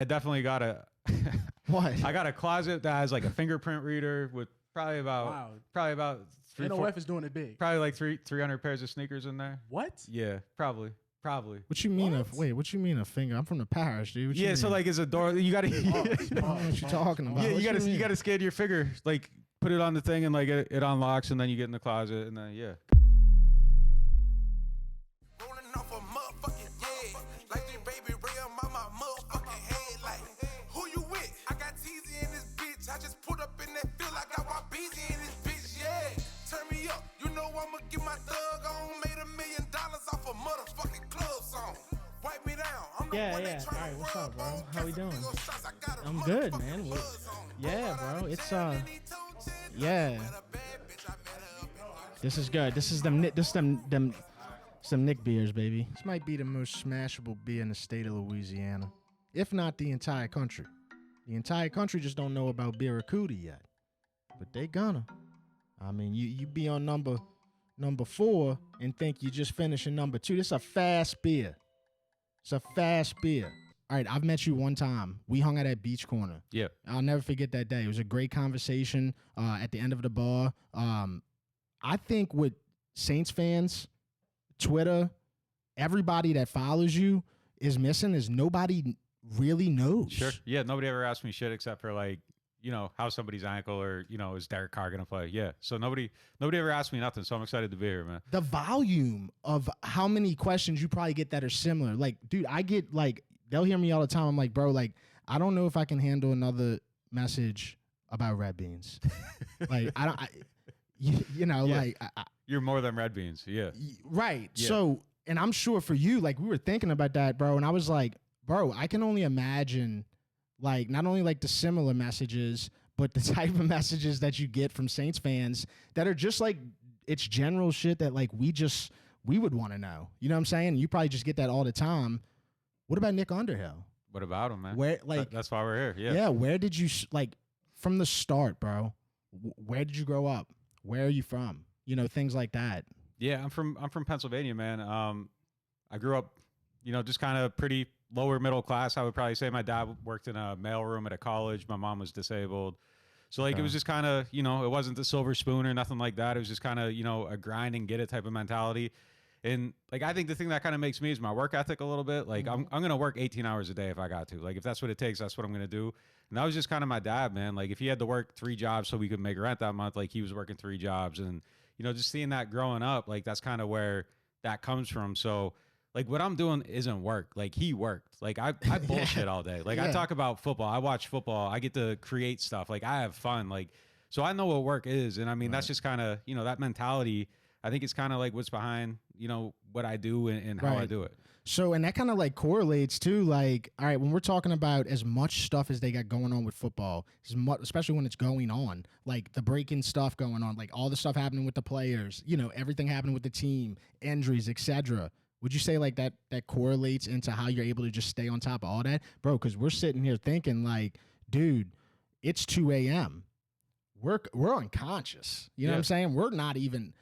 I definitely got a What? I got a closet that has like a fingerprint reader with probably about NOF is doing it big. probably like 300 pairs of sneakers in there. What? Yeah, probably. What you mean? What you mean a finger? I'm from the parish, dude. What you Yeah, so mean? like it's a door. You gotta. I don't know what you talking about. Yeah, What you mean? gotta scan your finger, like put it on the thing and like it unlocks, and then you get in the closet, and then yeah. Rolling off a motherfucking yeah, like the baby Ray on my motherfucking head. Like, who you with? I got Teezy in this bitch. I just put up in that field. I got YBZ in this bitch. Yeah, turn me up. You know I'ma get my thug on. Made $1 million off a motherfucking club song. Wipe me down. I'm the one that All right, what's up, bro? How we doing? I'm good, good, man. Yeah, bro. It's Yeah. This is good. This is some Nick beers, baby. This might be the most smashable beer in the state of Louisiana, if not the entire country. The entire country just don't know about Barracuda yet, but they gonna. I mean, you be on number 4 and think you just finishing number 2. This is a fast beer. It's a fast beer. All right, I've met you one time. We hung out at Beach Corner. Yeah. I'll never forget that day. It was a great conversation at the end of the bar. I think with Saints fans, Twitter, everybody that follows you is missing is nobody really knows. Sure. Yeah, nobody ever asked me shit except for like, you know, how somebody's ankle or, you know, is Derek Carr going to play? Yeah. So nobody ever asked me nothing. So I'm excited to be here, man. The volume of how many questions you probably get that are similar. Like, dude, I get like, they'll hear me all the time. I'm like, bro, like, I don't know if I can handle another message about red beans. Like, you know, Yeah. like. You're more than red beans. Yeah. Right. Yeah. So, and I'm sure for you, like, we were thinking about that, bro. And I was like, bro, I can only imagine, like, not only like the similar messages, but the type of messages that you get from Saints fans that are just like, it's general shit that like we would want to know. You know what I'm saying? You probably just get that all the time. What about Nick Underhill? What about him, man? Where, like, that's why we're here. Yeah. Yeah. Where did you like from the start, bro? Where did you grow up? Where are you from? You know, things like that. Yeah, I'm from Pennsylvania, man. I grew up, you know, just kind of pretty lower middle class. I would probably say my dad worked in a mailroom at a college. My mom was disabled. So like it was just kind of, you know, it wasn't the silver spoon or nothing like that. It was just kind of, you know, a grind and get it type of mentality. And like I think the thing that kind of makes me is my work ethic a little bit. Like I'm going to work 18 hours a day if I got to. Like if that's what it takes, that's what I'm going to do. And that was just kind of my dad, man. Like if he had to work 3 jobs so we could make rent that month, like he was working 3 jobs. And you know, just seeing that growing up, like that's kind of where that comes from. So like what I'm doing isn't work. Like he worked. Like I bullshit all day. Like I talk about football. I watch football. I get to create stuff. Like I have fun. Like, so I know what work is. And I mean, that's just kind of, you know, that mentality, I think it's kind of like what's behind, you know, what I do and how I do it. So, and that kind of like correlates to like, all right, when we're talking about as much stuff as they got going on with football, as much, especially when it's going on, like the breaking stuff going on, like all the stuff happening with the players, you know, everything happening with the team, injuries, etc. Would you say like that correlates into how you're able to just stay on top of all that? Bro, because we're sitting here thinking like, dude, it's 2 a.m. We're unconscious. You know what I'm saying? We're not even,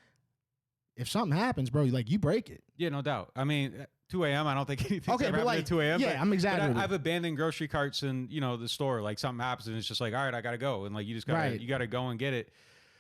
if something happens, bro, like you break it. Yeah, no doubt. I mean, 2 a.m., I don't think anything's ever happened at 2 a.m. Yeah, I'm exaggerating. But I've abandoned grocery carts in, you know, the store. Like something happens and it's just like, all right, I got to go. And like, you just got to, you got to go and get it.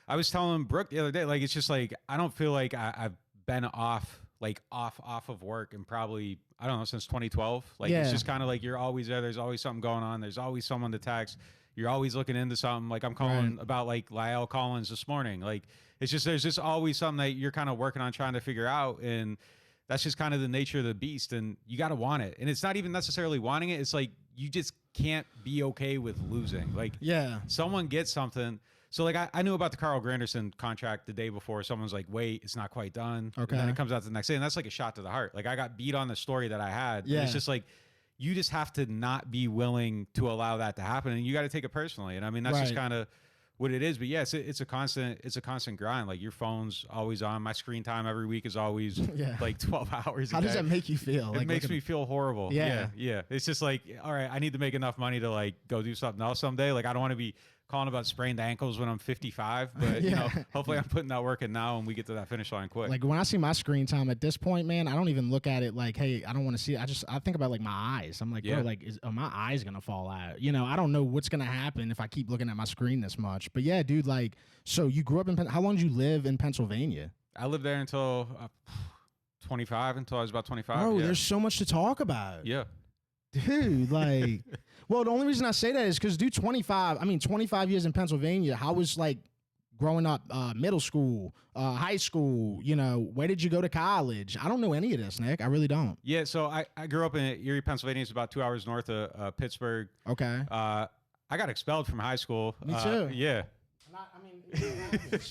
I was telling Brooke the other day, like, it's just like, I don't feel like I've been off of work and probably, I don't know, since 2012. Like, it's just kind of like, you're always there. There's always something going on. There's always someone to text. You're always looking into something. Like I'm calling about like Lyle Collins this morning. Like it's just, there's just always something that you're kind of working on trying to figure out. And that's just kind of the nature of the beast. And you got to want it. And it's not even necessarily wanting it. It's like, you just can't be okay with losing. Like someone gets something. So like I knew about the Carl Granderson contract the day before. Someone's like, wait, it's not quite done. Okay. And then it comes out the next day. And that's like a shot to the heart. Like I got beat on the story that I had. Yeah. It's just like, you just have to not be willing to allow that to happen. And you got to take it personally. And I mean, that's just kind of what it is. But yeah, it's a constant grind. Like your phone's always on. My screen time every week is always like 12 hours. How does that make you feel? It makes me feel horrible. Yeah. It's just like, all right, I need to make enough money to like go do something else someday. Like I don't want to be calling about sprained ankles when I'm 55, but you know, hopefully I'm putting that work in now and we get to that finish line quick. Like when I see my screen time at this point, man, I don't even look at it like, hey, I don't want to see it. I think about like my eyes. I'm like, bro, like, are my eyes gonna fall out? You know, I don't know what's gonna happen if I keep looking at my screen this much. But yeah, dude, like, so you grew up in how long did you live in Pennsylvania? I lived there until 25, until I was about 25. Bro, there's so much to talk about. Yeah. Dude, like, well, the only reason I say that is because, dude, 25 years in Pennsylvania, how was, like, growing up, middle school, high school, you know, where did you go to college? I don't know any of this, Nick. I really don't. Yeah, so I grew up in Erie, Pennsylvania. It's about 2 hours north of Pittsburgh. Okay. I got expelled from high school. Me too. Yeah.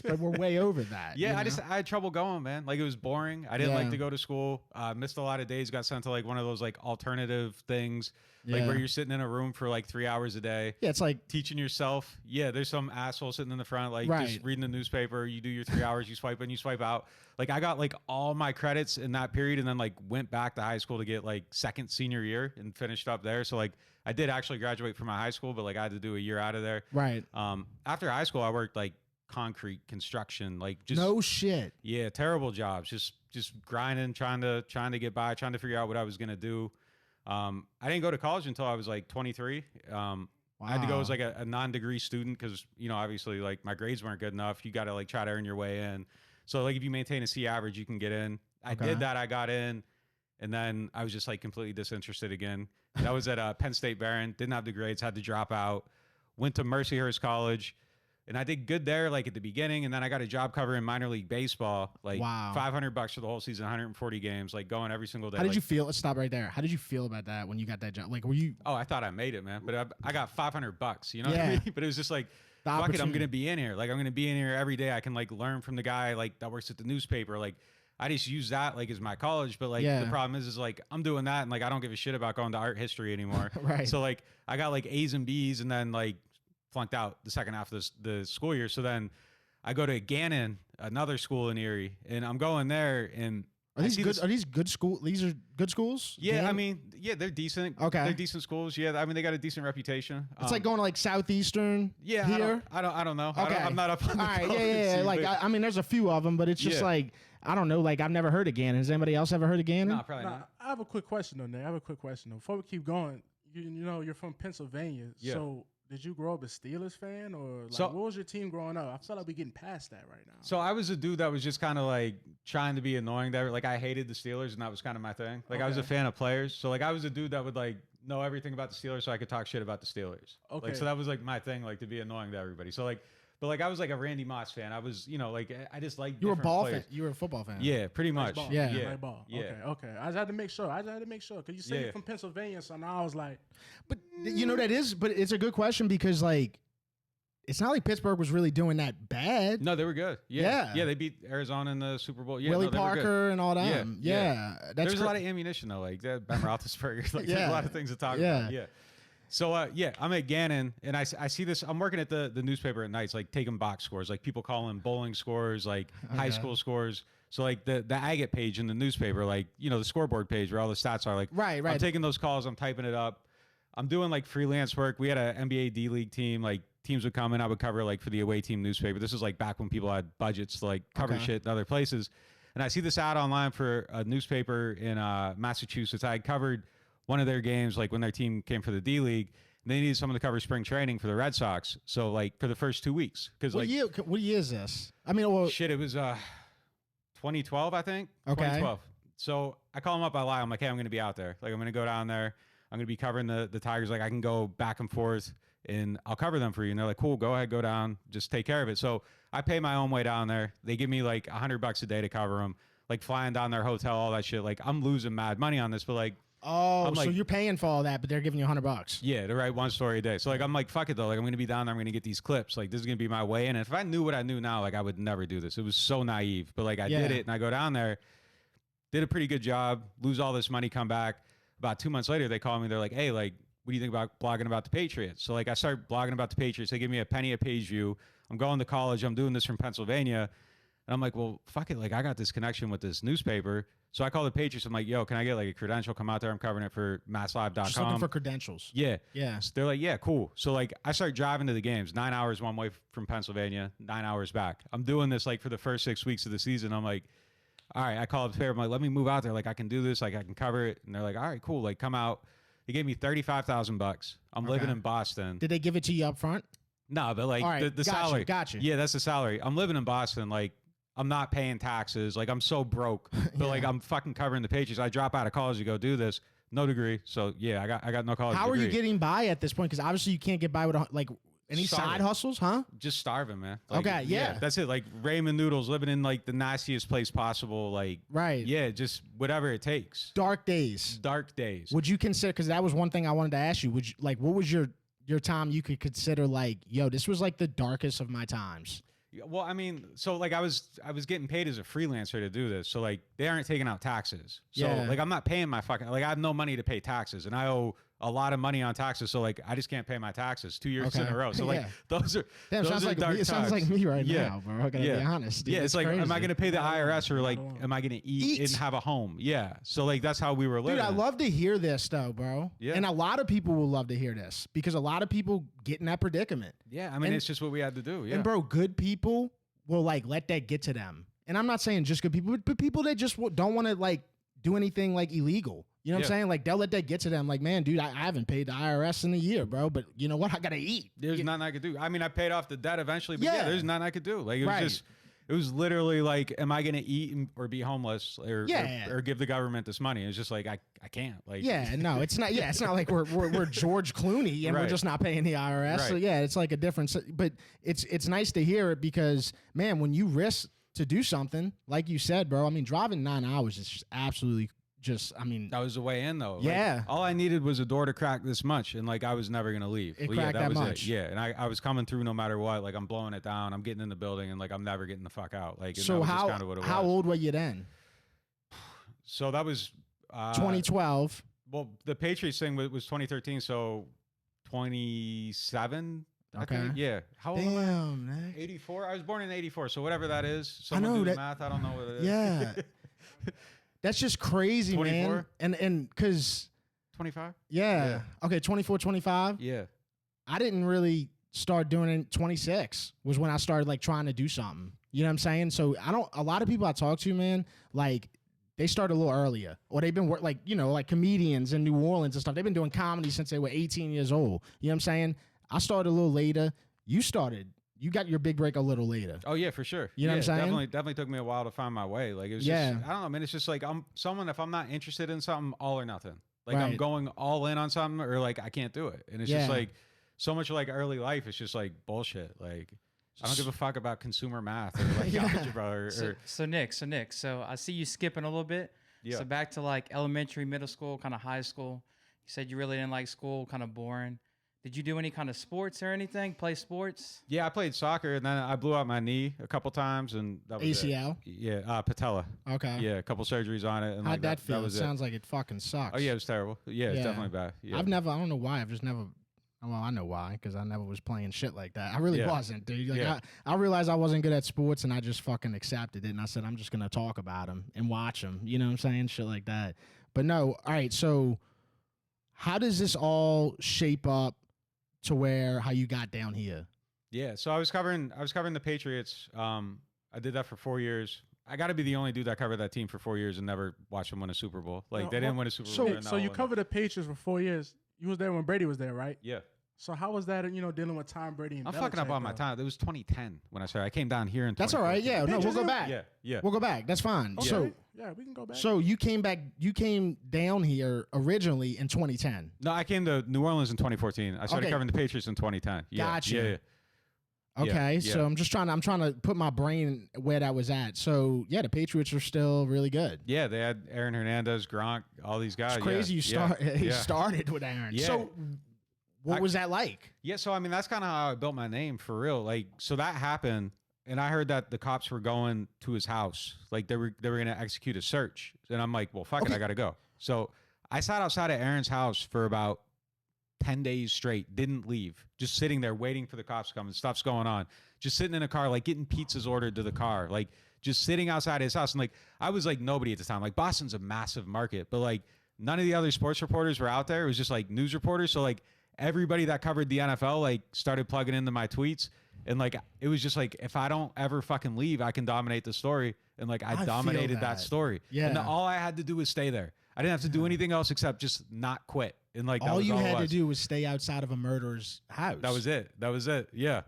But we're way over that. Yeah, I had trouble going, man. Like, it was boring. I didn't like to go to school. Missed a lot of days. Got sent to like one of those like alternative things, like where you're sitting in a room for like 3 hours a day. Yeah, it's like teaching yourself. Yeah, there's some asshole sitting in the front, like just reading the newspaper. You do your 3 hours, you swipe in, you swipe out. Like, I got like all my credits in that period, and then like went back to high school to get like second senior year and finished up there. So like I did actually graduate from my high school, but like I had to do a year out of there. Right. After high school, I worked like concrete construction, like just no shit. Yeah, terrible jobs. Just grinding, trying to get by, trying to figure out what I was gonna do. I didn't go to college until I was like 23. I had to go as like a non-degree student because, you know, obviously like my grades weren't good enough. You got to like try to earn your way in. So like if you maintain a C average, you can get in. I did that. I got in, and then I was just like completely disinterested again. That was at Penn State Barron. Didn't have the grades. Had to drop out. Went to Mercyhurst College. And I did good there, like at the beginning, and then I got a job covering minor league baseball, like $500 for the whole season, 140 games, like going every single day. How did you feel? Let's stop right there. How did you feel about that when you got that job? Like, were you? Oh, I thought I made it, man. But I got $500, you know what I mean? But it was just like, fuck it, I'm gonna be in here. Like, I'm gonna be in here every day. I can like learn from the guy like that works at the newspaper. Like, I just use that like as my college. But like the problem is like I'm doing that, and like I don't give a shit about going to art history anymore. Right. So like I got like A's and B's, and then like flunked out the second half of the school year. So then I go to Gannon, another school in Erie, and I'm going there. And are these good? Are these good school? These are good schools. Yeah, Gannon? I mean, yeah, they're decent. Okay, they're decent schools. Yeah, I mean, they got a decent reputation. It's like going to like Southeastern. Yeah, here. I don't know. Okay, I'm not up on the all right, yeah. Like I mean, there's a few of them, but it's just like I don't know. Like I've never heard of Gannon. Has anybody else ever heard of Gannon? No, probably not. I have a quick question on there. Before we keep going, you know, you're from Pennsylvania, so. Did you grow up a Steelers fan, or like, what was your team growing up? I feel like we're getting past that right now. So I was a dude that was just kind of like trying to be annoying. There, like I hated the Steelers, and that was kind of my thing. Like I was a fan of players, so like I was a dude that would like know everything about the Steelers, so I could talk shit about the Steelers. Okay. Like, so that was like my thing, like to be annoying to everybody. So like. But like I was like a Randy Moss fan. I was, you know, like I just like you were a ball fan. You were a football fan. Yeah, pretty much. Ball. Yeah. Ball. Yeah. Okay. I just had to make sure. Because you said you're from Pennsylvania, so now I was like, but you know but it's a good question because like it's not like Pittsburgh was really doing that bad. No, they were good. Yeah. They beat Arizona in the Super Bowl. Yeah, Willie Parker and all that. Yeah. There's a lot of ammunition though, like Ben Roethlisberger. Like there's a lot of things to talk about. Yeah. So, I'm at Gannon, and I see this. I'm working at the newspaper at nights, like taking box scores, like people calling bowling scores, like high school scores. So, like the agate page in the newspaper, like, you know, the scoreboard page where all the stats are, like, right. I'm taking those calls, I'm typing it up. I'm doing, like, freelance work. We had an NBA D-League team. Like, teams would come in. I would cover, like, for the away team newspaper. This is, like, back when people had budgets to, like, cover shit in other places. And I see this ad online for a newspaper in Massachusetts. I had covered one of their games, like when their team came for the D-League, they needed someone to cover spring training for the Red Sox. So like for the first 2 weeks, because like what year is this? I mean, well, shit, it was 2012, I think. Okay. 2012. So I call them up. I lie. I'm like, hey, I'm going to be out there. Like I'm going to go down there. I'm going to be covering the Tigers. Like I can go back and forth, and I'll cover them for you. And they're like, cool, go ahead, go down, just take care of it. So I pay my own way down there. They give me like $100 a day to cover them. Like flying down their hotel, all that shit. Like I'm losing mad money on this, but like. Oh, so you're paying for all that, but they're giving you $100. Yeah, to write one story a day. So like I'm like, fuck it though. Like I'm gonna be down there. I'm gonna get these clips. Like this is gonna be my way in. And if I knew what I knew now, like I would never do this. It was so naive. But like I did it, and I go down there, did a pretty good job. Lose all this money, come back. About 2 months later, they call me. They're like, hey, like, what do you think about blogging about the Patriots? So like I start blogging about the Patriots. They give me a penny a page view. I'm going to college. I'm doing this from Pennsylvania. And I'm like, well, fuck it. Like, I got this connection with this newspaper. So I call the Patriots. I'm like, yo, can I get like a credential? Come out there. I'm covering it for masslive.com. Just looking for credentials. Yeah. Yeah. So they're like, yeah, cool. So like I start driving to the games, 9 hours one way from Pennsylvania, 9 hours back. I'm doing this like for the first 6 weeks of the season. I'm like, all right, I call up the paper. I'm like, let me move out there. Like I can do this. Like I can cover it. And they're like, all right, cool. Like come out. They gave me $35,000. I'm living in Boston. Did they give it to you up front? No, but like right, the salary. Gotcha. Yeah, that's the salary. I'm living in Boston. Like I'm not paying taxes. Like I'm so broke. But like I'm fucking covering the Patriots. I drop out of college to go do this. No degree. So yeah, I got no college How degree. are you getting by at this point? Because obviously you can't get by with like any side hustles, huh? Just starving, man. Like, okay, yeah. That's it. Like ramen noodles, living in like the nastiest place possible. Like right. Yeah, just whatever it takes. Dark days. Dark days. Would you consider? Because that was one thing I wanted to ask you. Would you like? What was your time you could consider like, yo, this was like the darkest of my times? Well, I mean, so like I was getting paid as a freelancer to do this. So like they aren't taking out taxes. So like I'm not paying my fucking, like I have no money to pay taxes and I owe a lot of money on taxes. So like I just can't pay my taxes 2 years in a row. So like those are sounds like dark me. It sounds like me right now, bro. I gotta be honest. Dude. Yeah, it's like, am I going to pay the IRS or like, am I going to eat and have a home? Yeah. So like that's how we were living. Dude, I love to hear this though, bro. Yeah. And a lot of people will love to hear this because a lot of people get in that predicament. Yeah. I mean, it's just what we had to do. Yeah. And bro, good people will like let that get to them. And I'm not saying just good people, but people that just don't want to like do anything like illegal. You know what I'm saying? Like they'll let that get to them. Like, man, dude, I haven't paid the IRS in a year, bro. But you know what? I gotta eat. There's nothing I could do. I mean, I paid off the debt eventually, but there's nothing I could do. Like it was just, it was literally like, am I gonna eat or be homeless or give the government this money? It's just like I can't. Like no, it's not. Yeah, it's not like we're George Clooney and we're just not paying the IRS. Right. So yeah, it's like a difference. But it's nice to hear it because man, when you risk to do something like you said, bro. I mean, driving 9 hours is just absolutely. I mean, that was the way in though. Yeah. Like, all I needed was a door to crack this much, and like I was never gonna leave. It cracked that much. Yeah, and I was coming through no matter what. Like I'm blowing it down. I'm getting in the building, and like I'm never getting the fuck out. Like so how old were you then? So that was 2012. Well, the Patriots thing was 2013. So 27. Okay. Yeah. How old am I? Nick. 84. I was born in 84. So whatever that is. Someone do the math. I don't know what it is. Yeah. That's just crazy, 24? man. And because 25? Yeah. Okay, 24, 25? Yeah. I didn't really start doing it 26 was when I started like trying to do something. You know what I'm saying? So a lot of people I talk to, man, like they started a little earlier or they've been like, you know, like comedians in New Orleans and stuff. They've been doing comedy since they were 18 years old. You know what I'm saying? I started a little later. You got your big break a little later. Oh yeah, for sure. You know what I'm saying? Definitely took me a while to find my way. Like it was just, I don't know, man. It's just like I'm someone, if I'm not interested in something, all or nothing. Like I'm going all in on something or like I can't do it. And it's just like so much like early life, it's just like bullshit. Like I don't give a fuck about consumer math or like algebra So Nick, so I see you skipping a little bit. Yeah. So back to like elementary, middle school, kind of high school. You said you really didn't like school, kind of boring. Did you do any kind of sports or anything? Play sports? Yeah, I played soccer, and then I blew out my knee a couple times, and that was ACL? It. Yeah, patella. Okay. Yeah, a couple surgeries on it. And how'd that feel? It sounds like it fucking sucks. Oh, yeah, it was terrible. Yeah, it's definitely bad. Yeah. I don't know why. I've just never, well, I know why, because I never was playing shit like that. I really wasn't, dude. Like, I realized I wasn't good at sports, and I just fucking accepted it, and I said, I'm just going to talk about them and watch them. You know what I'm saying? Shit like that. But no, all right, so how does this all shape up to where how you got down here? Yeah, so I was covering the Patriots. I did that for 4 years. I got to be the only dude that covered that team for 4 years and never watched them win a Super Bowl. Like they didn't win a Super Bowl. So you covered the Patriots for 4 years. You was there when Brady was there, right? Yeah. So how was that, dealing with Tom Brady and I'm fucking up on my time. It was 2010 when I started. I came down here in 2014. That's all right. Yeah, no, we'll go back. Yeah. We'll go back. That's fine. Okay. So yeah, we can go back. So you came down here originally in 2010. No, I came to New Orleans in 2014. I started covering the Patriots in 2010. Yeah. Gotcha. Yeah. Okay, so I'm trying to put my brain where that was at. So yeah, the Patriots are still really good. Yeah, they had Aaron Hernandez, Gronk, all these guys. It's crazy you started with Aaron. Yeah. So what was that like? Yeah, so I mean that's kind of how I built my name for real. Like, so that happened, and I heard that the cops were going to his house, like they were gonna execute a search, and I'm like, well, fuck it, I gotta go. So I sat outside of Aaron's house for about 10 days straight, didn't leave, just sitting there waiting for the cops to come, and stuff's going on, just sitting in a car, like getting pizzas ordered to the car, like just sitting outside his house. And like, I was like nobody at the time. Like Boston's a massive market, but like none of the other sports reporters were out there. It was just like news reporters. So like everybody that covered the NFL, like started plugging into my tweets. And like, it was just like, if I don't ever fucking leave, I can dominate the story. And like, I dominated that story. Yeah. And all I had to do was stay there. I didn't have to do anything else except just not quit. And like, all you had to do was stay outside of a murderer's house. That was it. Yeah.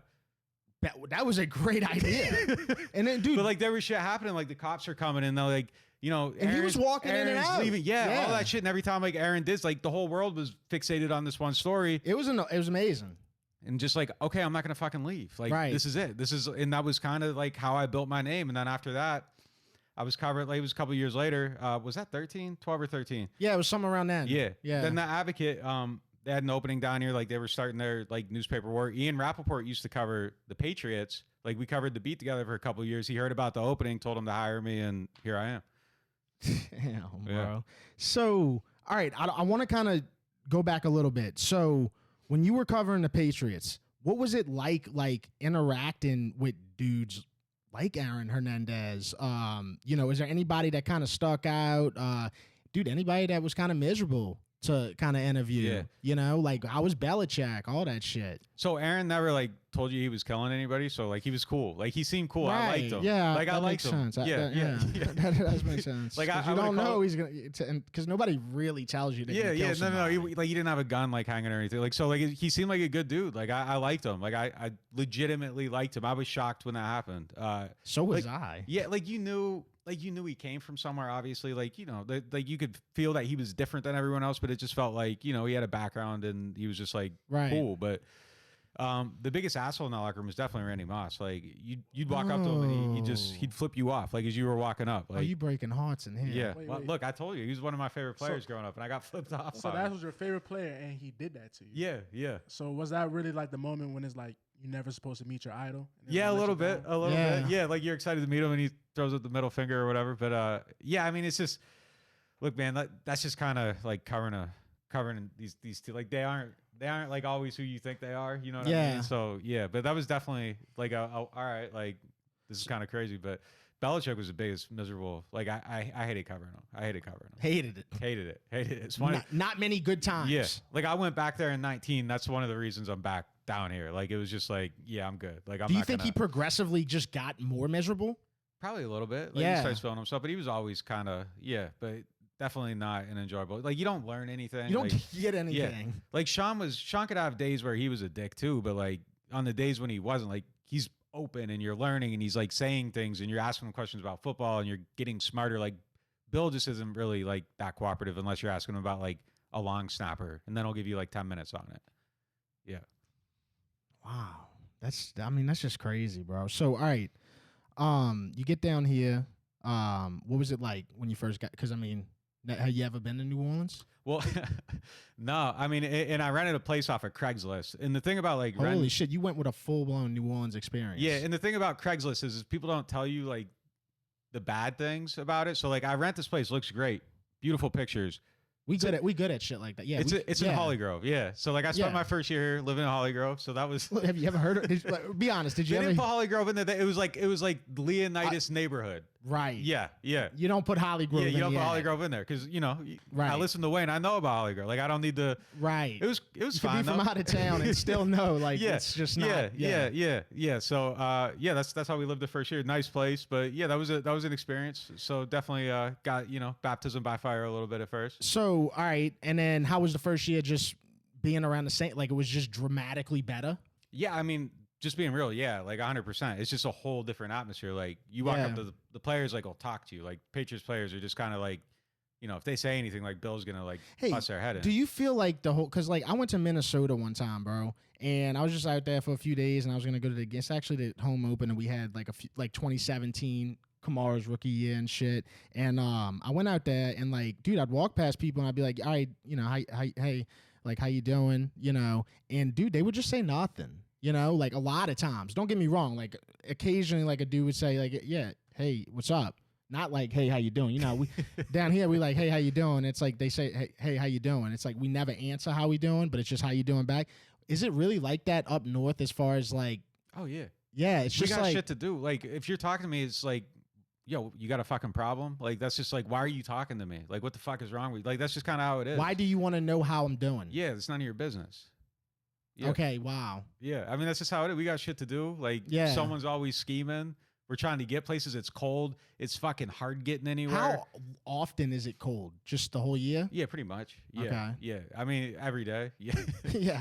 That was a great idea. And then, dude, but like there was shit happening. Like the cops are coming and they're like, you know, and he was walking in and out. Leaving. Yeah, all that shit. And every time like Aaron did, like the whole world was fixated on this one story. It was amazing. And just like, okay, I'm not going to fucking leave. Like, this is it. And that was kind of like how I built my name. And then after that, I was covered. Like, it was a couple years later. Was that 12 or 13? Yeah, it was somewhere around then. Yeah. Yeah. Then the Advocate, they had an opening down here. Like they were starting their like newspaper work. Ian Rappaport used to cover the Patriots. Like we covered the beat together for a couple of years. He heard about the opening, told him to hire me, and here I am. Damn, bro. So, all right, I want to kind of go back a little bit. So, when you were covering the Patriots, what was it like interacting with dudes like Aaron Hernandez? You know, is there anybody that kind of stuck out? Dude, anybody that was kind of miserable to kind of interview? Yeah. You know, like I was Belichick, all that shit. So Aaron never like told you he was killing anybody. So like he was cool. Like he seemed cool. Right. I liked him. Yeah, like I that liked makes him. sense. Yeah. That does make sense. Like you don't know he's gonna, because nobody really tells you that. Yeah. No. He didn't have a gun like hanging or anything. Like so, like he seemed like a good dude. Like I liked him. Like I legitimately liked him. I was shocked when that happened. So was like, I. Yeah. Like you knew he came from somewhere. Obviously, like you know, like you could feel that he was different than everyone else. But it just felt like you know he had a background and he was just like cool. But the biggest asshole in that locker room was definitely Randy Moss. Like you'd walk up to him and he'd flip you off like as you were walking up. Like, you breaking hearts in here? Yeah. Well, look, I told you he was one of my favorite players growing up, and I got flipped off. So that was your favorite player, and he did that to you. Yeah. So was that really like the moment when it's like you're never supposed to meet your idol? Yeah, a little bit. Yeah, like you're excited to meet him, and he throws up the middle finger or whatever. But yeah, I mean, it's just look, man, that's just kind of like covering these two. Like they aren't like always who you think they are. You know what I mean? So yeah, but that was definitely like all right, like this is kind of crazy. But Belichick was the biggest miserable. Like I hated covering him. Hated it. It's funny. Not many good times. Yeah. Like I went back there in 19. That's one of the reasons I'm back down here. Like it was just like, yeah, I'm good. Like Do you think he progressively just got more miserable? Probably a little bit. Like he starts feeling himself, but he was always kind of but definitely not an enjoyable. Like you don't learn anything. You don't like, get anything. Yeah. Like Sean could have days where he was a dick too, but like on the days when he wasn't, like he's open and you're learning and he's like saying things and you're asking him questions about football and you're getting smarter. Like Bill just isn't really like that cooperative unless you're asking him about like a long snapper, and then he'll give you like 10 minutes on it. Yeah. Wow. That's just crazy, bro. So, all right. You get down here. What was it like when you first got, because I mean, have you ever been to New Orleans? Well, no. I mean, and I rented a place off of Craigslist. And the thing about like holy shit, you went with a full blown New Orleans experience. Yeah, and the thing about Craigslist is people don't tell you like the bad things about it. So like I rent this place, looks great, beautiful pictures. We good at shit like that. Yeah, it's in Holly Grove. Yeah, so like I spent my first year here living in Holly Grove. So that was. Have you ever heard of? Be honest. Did you they ever? Didn't put Holly Grove in there. It was like Leonidas neighborhood. Right. Yeah. You don't put Holly Grove. Yeah, you don't put Holly Grove in there because I listen to Wayne. I know about Holly Grove. Like I don't need to. Right. It was you fine. Could be from out of town and still know like it's just not. Yeah. So that's how we lived the first year. Nice place, but yeah, that was an experience. So definitely got baptism by fire a little bit at first. So all right, and then how was the first year just being around the same? Like it was just dramatically better. Yeah, I mean. Just being real, yeah, like 100%. It's just a whole different atmosphere. Like you walk up to the players, like will talk to you. Like Patriots players are just kind of like, if they say anything, like Bill's gonna like bust their head in. Do you feel like the whole? Because like I went to Minnesota one time, bro, and I was just out there for a few days, and I was gonna go to it's actually the home open, and we had like 2017 Kamara's rookie year and shit, and I went out there and like, dude, I'd walk past people and I'd be like, all right, hey, like how you doing, and dude, they would just say nothing. Like a lot of times. Don't get me wrong. Like occasionally, like a dude would say, like, "Yeah, hey, what's up?" Not like, "Hey, how you doing?" We down here we like, "Hey, how you doing?" It's like they say, "Hey, how you doing?" It's like we never answer how we doing, but it's just how you doing back. Is it really like that up north as far as like? Oh yeah, yeah. It's just we got like shit to do. Like if you're talking to me, it's like yo, you got a fucking problem? Like, that's just like, why are you talking to me? Like, what the fuck is wrong with you? Like, that's just kind of how it is. Why do you want to know how I'm doing? Yeah, it's none of your business. Yeah. Okay, wow. Yeah, I mean, that's just how it is. We got shit to do. Like, someone's always scheming. We're trying to get places. It's cold. It's fucking hard getting anywhere. How often is it cold? Just the whole year? Yeah, pretty much. Yeah. Okay. Yeah. I mean, every day. Yeah. Yeah.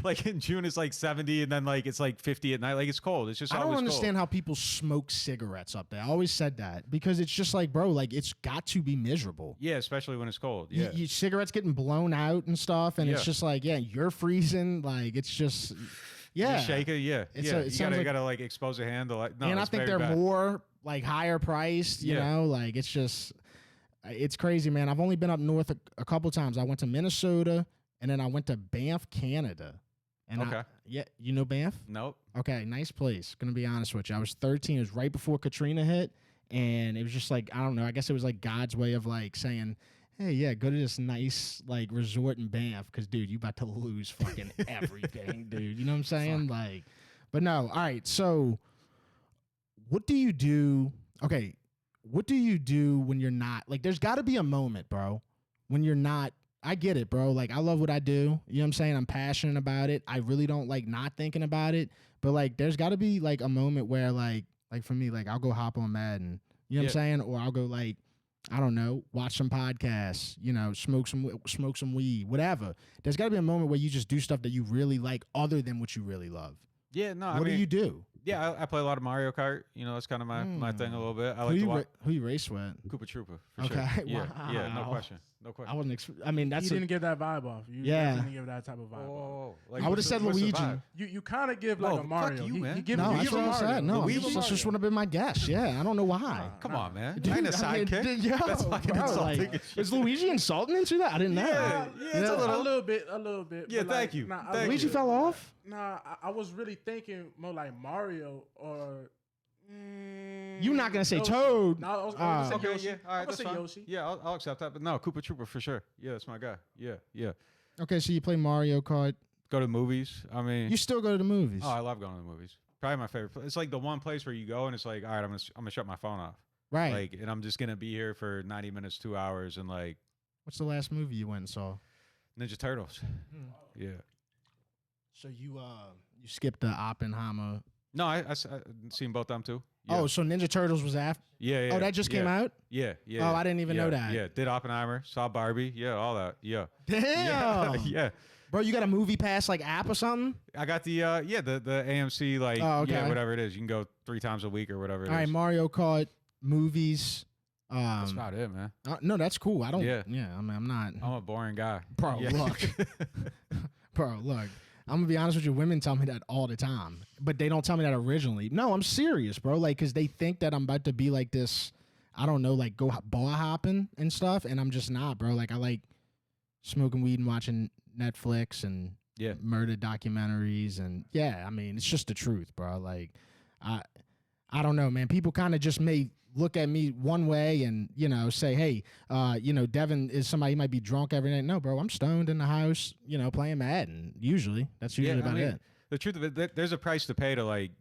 Like in June, it's like 70, and then like it's like 50 at night. Like it's cold. It's just I always don't understand cold. how people smoke cigarettes up there. I always said that because it's just like, bro, like it's got to be miserable. Yeah, especially when it's cold. Yeah. Cigarettes getting blown out and stuff, and it's just like, you're freezing. Like it's just. Yeah, you shake it. Yeah, you gotta like expose a hand to like. No, and I think they're more like higher priced. You know, like it's just, it's crazy, man. I've only been up north a couple times. I went to Minnesota, and then I went to Banff, Canada. And you know Banff? Nope. Okay, nice place. Gonna be honest with you. I was 13. It was right before Katrina hit, and it was just like, I don't know. I guess it was like God's way of like saying, hey, yeah, go to this nice like resort in Banff because, dude, you about to lose fucking everything, dude. You know what I'm saying? Like, but no. All right. So, what do you do? Okay, what do you do when you're not like? There's got to be a moment, bro, when you're not. I get it, bro. Like, I love what I do. You know what I'm saying? I'm passionate about it. I really don't like not thinking about it. But like, there's got to be like a moment where like for me, like I'll go hop on Madden. You know what I'm saying? Or I'll go like, I don't know, watch some podcasts, you know, smoke some weed, whatever. There's got to be a moment where you just do stuff that you really like other than what you really love. Yeah, no. What do you do? Yeah, I play a lot of Mario Kart. You know, that's kind of my thing a little bit. I like to watch. Who you race with? Koopa Troopa, for sure. Yeah, yeah, no question. No question. I wasn't. I mean, that's. You didn't give that vibe off. You didn't give that type of vibe off. Like, I would have said Luigi. You kind of give like a Mario. Fuck you, man. No, that's what I said. No, that's just would have been my guess. Yeah, I don't know why. Come on, man. I ain't a sidekick. That's fucking insulting. Is Luigi insulting into that? I didn't know. Yeah, it's a little bit. Yeah, thank you. Luigi fell off? Nah, I was really thinking more like Mario or. You're not gonna say Toad. No, I was gonna say Yoshi. Yeah, all right, that's fine. Yoshi. Yeah, I'll accept that. But no, Koopa Troopa for sure. Yeah, that's my guy. Yeah. Okay, so you play Mario Kart. Go to the movies. I mean, you still go to the movies. Oh, I love going to the movies. Probably my favorite place. It's like the one place where you go and it's like, all right, I'm gonna shut my phone off. Right. Like, and I'm just gonna be here for 90 minutes, 2 hours, and like. What's the last movie you went and saw? Ninja Turtles. Yeah. So you skipped the Oppenheimer. No, I seen both them too. Yeah. Oh, so Ninja Turtles was after? Yeah. Oh, that just came out? Yeah. Oh, I didn't even know that. Yeah, did Oppenheimer, saw Barbie, yeah, all that. Yeah. Damn. Yeah. Bro, you got a movie pass like app or something? I got the the AMC like whatever it is. You can go 3 times a week or whatever it is. All right, Mario Kart, movies. That's about it, man. No, that's cool. I don't. Yeah. I mean, I'm not. I'm a boring guy. Bro, look. Bro, look. I'm gonna be honest with you. Women tell me that all the time, but they don't tell me that originally. No, I'm serious, bro. Like, cause they think that I'm about to be like this. I don't know, like go bar hopping and stuff, and I'm just not, bro. Like, I like smoking weed and watching Netflix and murder documentaries, and I mean, it's just the truth, bro. Like, I don't know, man. People kind of just may look at me one way and, you know, say, hey, Devin is somebody who might be drunk every night. No, bro, I'm stoned in the house, you know, playing Madden. Usually. That's usually about it. The truth of it, there's a price to pay to, like,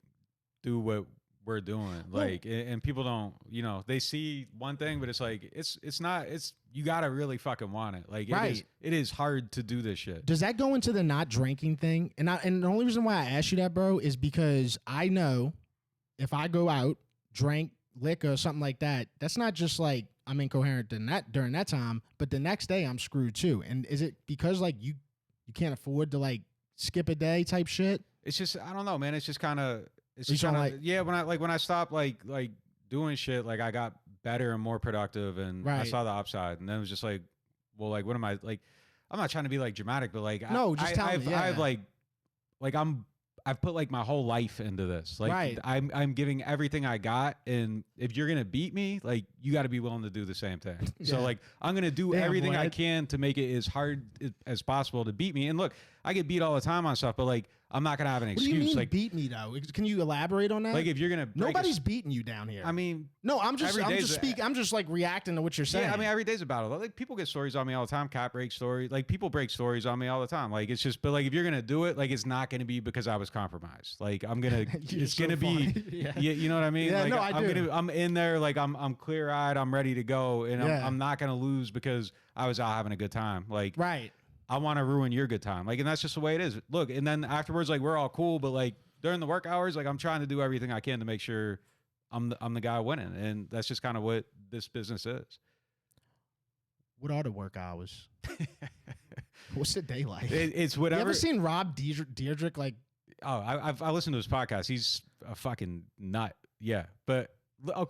do what we're doing. Like, and people don't, you know, they see one thing, but it's like, it's not, you got to really fucking want it. Like, it is hard to do this shit. Does that go into the not drinking thing? And the only reason why I asked you that, bro, is because I know if I go out, drink, liquor or something like that, that's not just like I'm incoherent during that time, but the next day I'm screwed too. And is it because like you can't afford to like skip a day type shit? It's just, I don't know, man. It's just kind of when I stopped like doing shit, like I got better and more productive, and I saw the upside, and then it was just like, well, like what am I like? I'm not trying to be like dramatic, but like I've put like my whole life into this. Like I'm giving everything I got, and if you're gonna beat me, like you got to be willing to do the same thing. So like I'm gonna do everything I can to make it as hard as possible to beat me. And look, I get beat all the time on stuff, but like I'm not gonna have an excuse. What do you mean like beat me though? Can you elaborate on that? Like if you're gonna nobody's beating you down here. I mean, no, I'm just speaking. I'm just like reacting to what you're saying. Yeah, I mean every day's a battle. Like people get stories on me all the time. Cat break stories. Like people break stories on me all the time. Like it's just, but like if you're gonna do it, like it's not gonna be because I was compromised. Like I'm gonna, it's so gonna be, you know what I mean? Yeah, like, no, I do. I'm in there. Like I'm clear eyed. I'm ready to go, and I'm not gonna lose because I was out having a good time. Like right. I want to ruin your good time. Like, and that's just the way it is. Look, and then afterwards, like we're all cool, but like during the work hours, like I'm trying to do everything I can to make sure I'm the guy winning, and that's just kind of what this business is. What are the work hours? What's the day like? It's whatever. You ever seen Rob Dyrdek? Like, oh, I listened to his podcast. He's a fucking nut. Yeah, but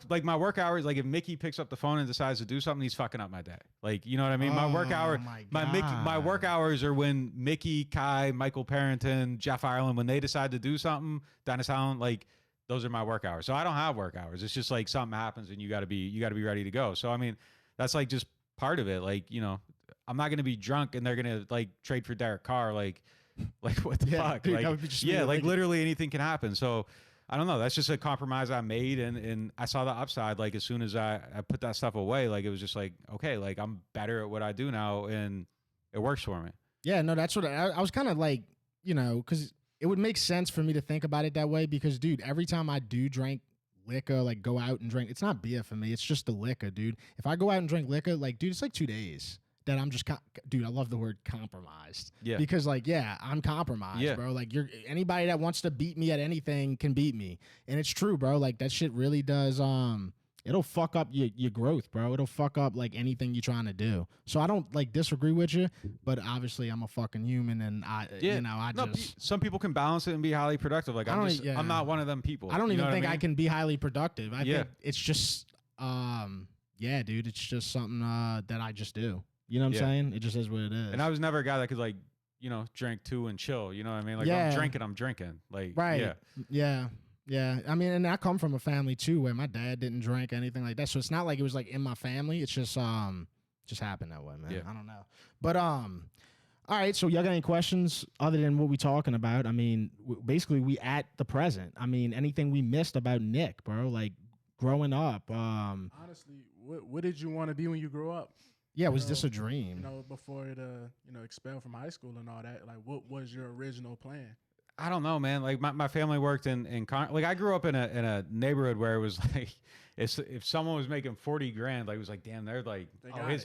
like my work hours, like if Mickey picks up the phone and decides to do something, he's fucking up my day. Like, you know what I mean? My work hour, my work hours are when Mickey, Kai, Michael Parrington, Jeff Ireland, when they decide to do something, Dennis Allen, like those are my work hours. So I don't have work hours. It's just like something happens and you got to be ready to go. So I mean, that's like just part of it. Like, you know, I'm not going to be drunk and they're going to like trade for Derek Carr. Like what the fuck? Dude, like literally anything can happen. So I don't know. That's just a compromise I made, and I saw the upside. Like as soon as I put that stuff away, like it was just like, okay, like I'm better at what I do now, and it works for me. Yeah, no, that's what I was kind of like, you know, because it would make sense for me to think about it that way. Because, dude, every time I do drink liquor, like go out and drink, it's not beer for me. It's just the liquor, dude. If I go out and drink liquor, like, dude, it's like 2 days that I'm just, dude, I love the word compromised. Yeah. Because, like, yeah, I'm compromised, bro. Like, anybody that wants to beat me at anything can beat me. And it's true, bro. Like, that shit really does, it'll fuck up your growth, bro. It'll fuck up, like, anything you're trying to do. So I don't, like, disagree with you, but obviously I'm a fucking human, and some people can balance it and be highly productive. Like, I'm not one of them people. I don't even think I can be highly productive. I think it's just, dude, it's just something that I just do. You know what I'm saying? It just is what it is. And I was never a guy that could, like, you know, drink two and chill. You know what I mean? Like, I'm drinking. Like, right. Yeah. I mean, and I come from a family too where my dad didn't drink anything like that. So it's not like it was like in my family. It's just happened that way, man. Yeah. I don't know. But all right. So y'all got any questions other than what we talking about? I mean, basically we at the present. I mean, anything we missed about Nick, bro? Like growing up. Honestly, what did you want to be when you grew up? Yeah, was this a dream? You know, before it, expelled from high school and all that. Like, what was your original plan? I don't know, man. Like my family worked like I grew up in a neighborhood where it was like if someone was making 40 grand, like it was like, damn, they're like,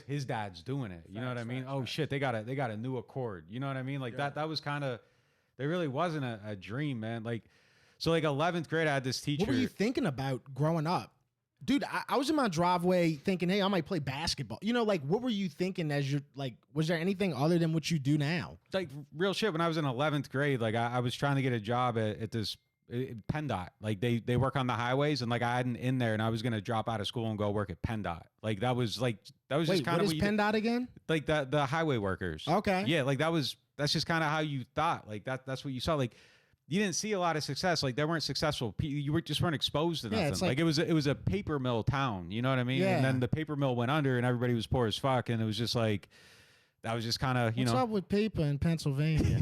his dad's doing it. You know what I mean? Oh shit, they got a new Accord. You know what I mean? Like that was kind of, there really wasn't a dream, man. Like, so like 11th grade, I had this teacher. What were you thinking about growing up? Dude, I was in my driveway thinking, hey, I might play basketball. You know, like, what were you thinking as you're, like, was there anything other than what you do now? Like, real shit, when I was in 11th grade, like, I was trying to get a job at this PennDOT. Like, they work on the highways, and, like, I had an in there, and I was going to drop out of school and go work at PennDOT. Like, that was just kind of what is PennDOT again? Like, the highway workers. Okay. Yeah, like, that's just kind of how you thought. Like, that's what you saw. Like, you didn't see a lot of success. Like, they weren't successful. You weren't exposed to nothing. It's like it was a paper mill town. You know what I mean? Yeah. And then the paper mill went under, and everybody was poor as fuck. And it was just like, that was just kind of, What's up with paper in Pennsylvania?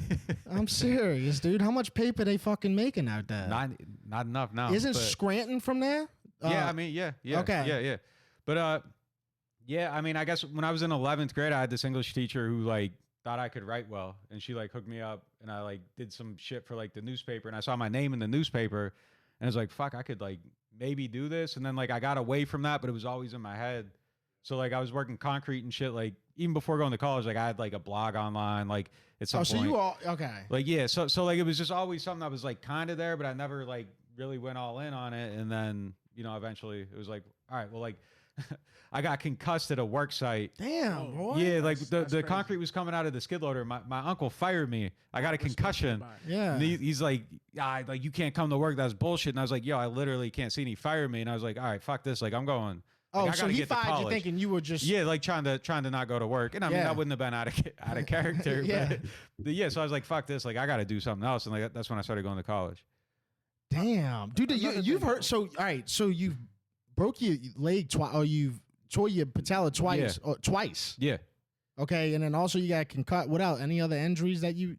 I'm serious, dude. How much paper they fucking making out there? Not enough now. Isn't Scranton from there? Yeah, I mean, yeah. Okay. Yeah. But I mean, I guess when I was in 11th grade, I had this English teacher who like thought I could write well, and she like hooked me up, and I like did some shit for like the newspaper, and I saw my name in the newspaper, and I was like, fuck, I could like maybe do this. And then like I got away from that, but it was always in my head. So like I was working concrete and shit, like even before going to college, like I had like a blog online, like at some point. So you all okay? Like yeah, so like it was just always something that was like kind of there, but I never like really went all in on it. And then eventually it was like, all right, well like I got concussed at a work site. Damn, boy. Yeah, like the concrete was coming out of the skid loader. My uncle fired me. I got a concussion. Yeah. And he's like, like you can't come to work. That's bullshit. And I was like, yo, I literally can't see. And he fired me. And I was like, all right, fuck this. Like I'm going. Like, so he fired you thinking you were just like trying to not go to work. And I mean that wouldn't have been out of character. But yeah, so I was like, fuck this. Like I got to do something else. And like that's when I started going to college. Damn, dude, you've heard. So all right, so you've broke your leg twice, or you've tore your patella twice. Yeah. Twice. Yeah. Okay, and then also you got concussed. What else? Any other injuries that you?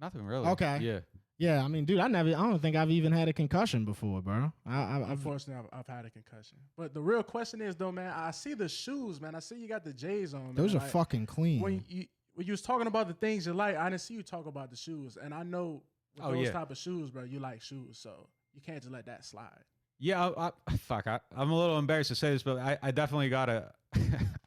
Nothing really. Okay. Yeah. Yeah, I mean, dude, I don't think I've even had a concussion before, bro. Unfortunately, I've had a concussion. But the real question is, though, man, I see the shoes, man. I see you got the J's on, man. Those are fucking clean. When you was talking about the things you like, I didn't see you talk about the shoes. And I know with those type of shoes, bro, you like shoes. So you can't just let that slide. Yeah, I'm a little embarrassed to say this, but I definitely got a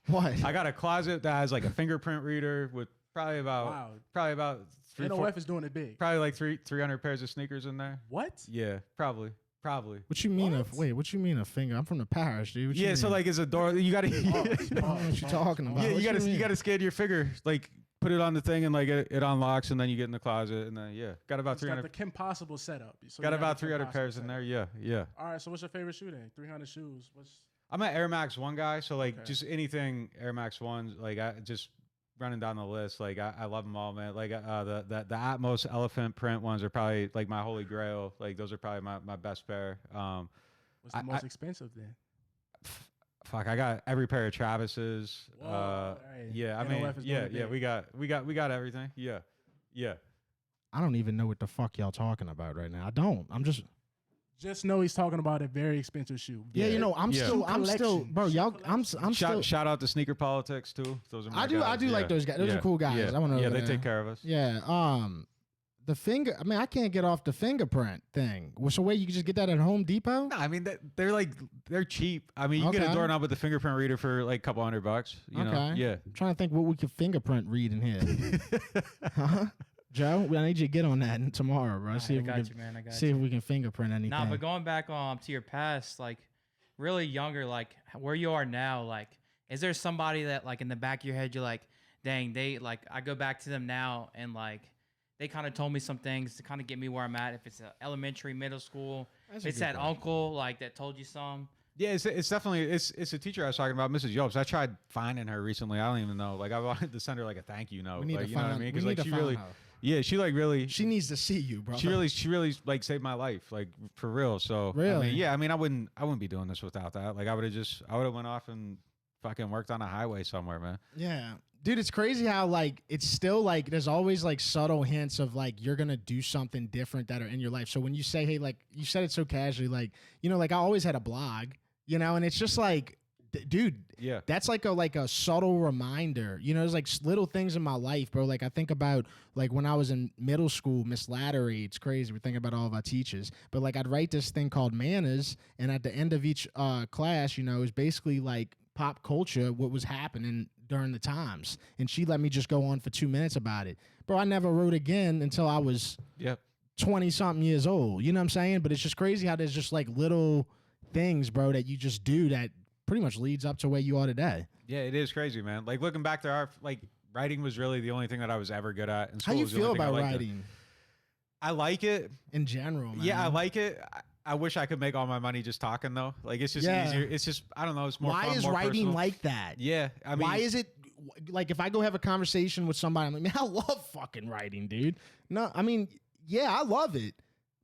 what? I got a closet that has like a fingerprint reader with probably about 3-4 is doing it big. Probably like 300 pairs of sneakers in there. What? Yeah, probably. What you mean? What you mean a finger? I'm from the parish, dude. Yeah, so like it's a door. You gotta. I don't know what you talking about. Yeah, you gotta scan your finger, like put it on the thing, and like it unlocks, and then you get in the closet, and then got about 300. Got the Kim Possible setup. So got about 300 pairs in there. Yeah. All right. So what's your favorite shoe then? 300 shoes. I'm an Air Max 1 guy, so like just anything Air Max 1s. Like I just running down the list. Like I love them all, man. Like the Atmos elephant print ones are probably like my holy grail. Like those are probably my best pair. What's the most expensive then? Fuck, I got every pair of Travis's. Yeah, I mean, yeah, we got everything. Yeah. I don't even know what the fuck y'all talking about right now. I don't. I'm just know he's talking about a very expensive shoe. Yeah, you know, I'm still, bro. Y'all, I'm still. Shout out to Sneaker Politics too. Those are my guys. I do like those guys. Those are cool guys. Yeah, I want to. Yeah, they take care of us. Yeah. The finger. I mean, I can't get off the fingerprint thing. So wait, you can just get that at Home Depot? No, I mean they're cheap. I mean, you get a doorknob with the fingerprint reader for like a couple $100. You know? Yeah. I'm trying to think what we could fingerprint read in here. Huh? Joe, I need you to get on that tomorrow, bro. See if we can fingerprint anything. Nah, but going back to your past, like really younger, like where you are now, like is there somebody that like in the back of your head you're like, dang, they like I go back to them now and like they kind of told me some things to kind of get me where I'm at. If it's elementary, middle school, if it's that uncle like that told you some. Yeah, it's definitely it's a teacher I was talking about, Mrs. Yopes. I tried finding her recently. I don't even know. Like I wanted to send her like a thank you note. Like, you know what I mean? Because like she really. Her. Yeah, she like really. She needs to see you, bro. She really like saved my life, like for real. So really, I mean, I wouldn't be doing this without that. Like I would have went off and fucking worked on a highway somewhere, man. Yeah, dude, it's crazy how like it's still like there's always like subtle hints of like you're gonna do something different that are in your life. So when you say, hey, like you said it so casually, like you know, like I always had a blog, you know, and it's just like. Dude, yeah, that's like a subtle reminder. You know, there's like little things in my life, bro. Like I think about like when I was in middle school, Miss Lattery. It's crazy. We're thinking about all of our teachers, but like I'd write this thing called manners, and at the end of each class, you know, it was basically like pop culture, what was happening during the times, and she let me just go on for 2 minutes about it, bro. I never wrote again until I was 20-something years old. You know what I'm saying? But it's just crazy how there's just like little things, bro, that you just do that pretty much leads up to where you are today. Yeah, it is crazy, man. Like looking back to our writing was really the only thing that I was ever good at in school. How you feel about writing? I like it in general, man. Yeah, I like it. I wish I could make all my money just talking though. Like it's just easier. It's just I don't know. It's more. Why fun, is more writing personal. like that? Yeah, I mean, why is it like if I go have a conversation with somebody, I'm like, man, I love fucking writing, dude. No, I mean, yeah, I love it,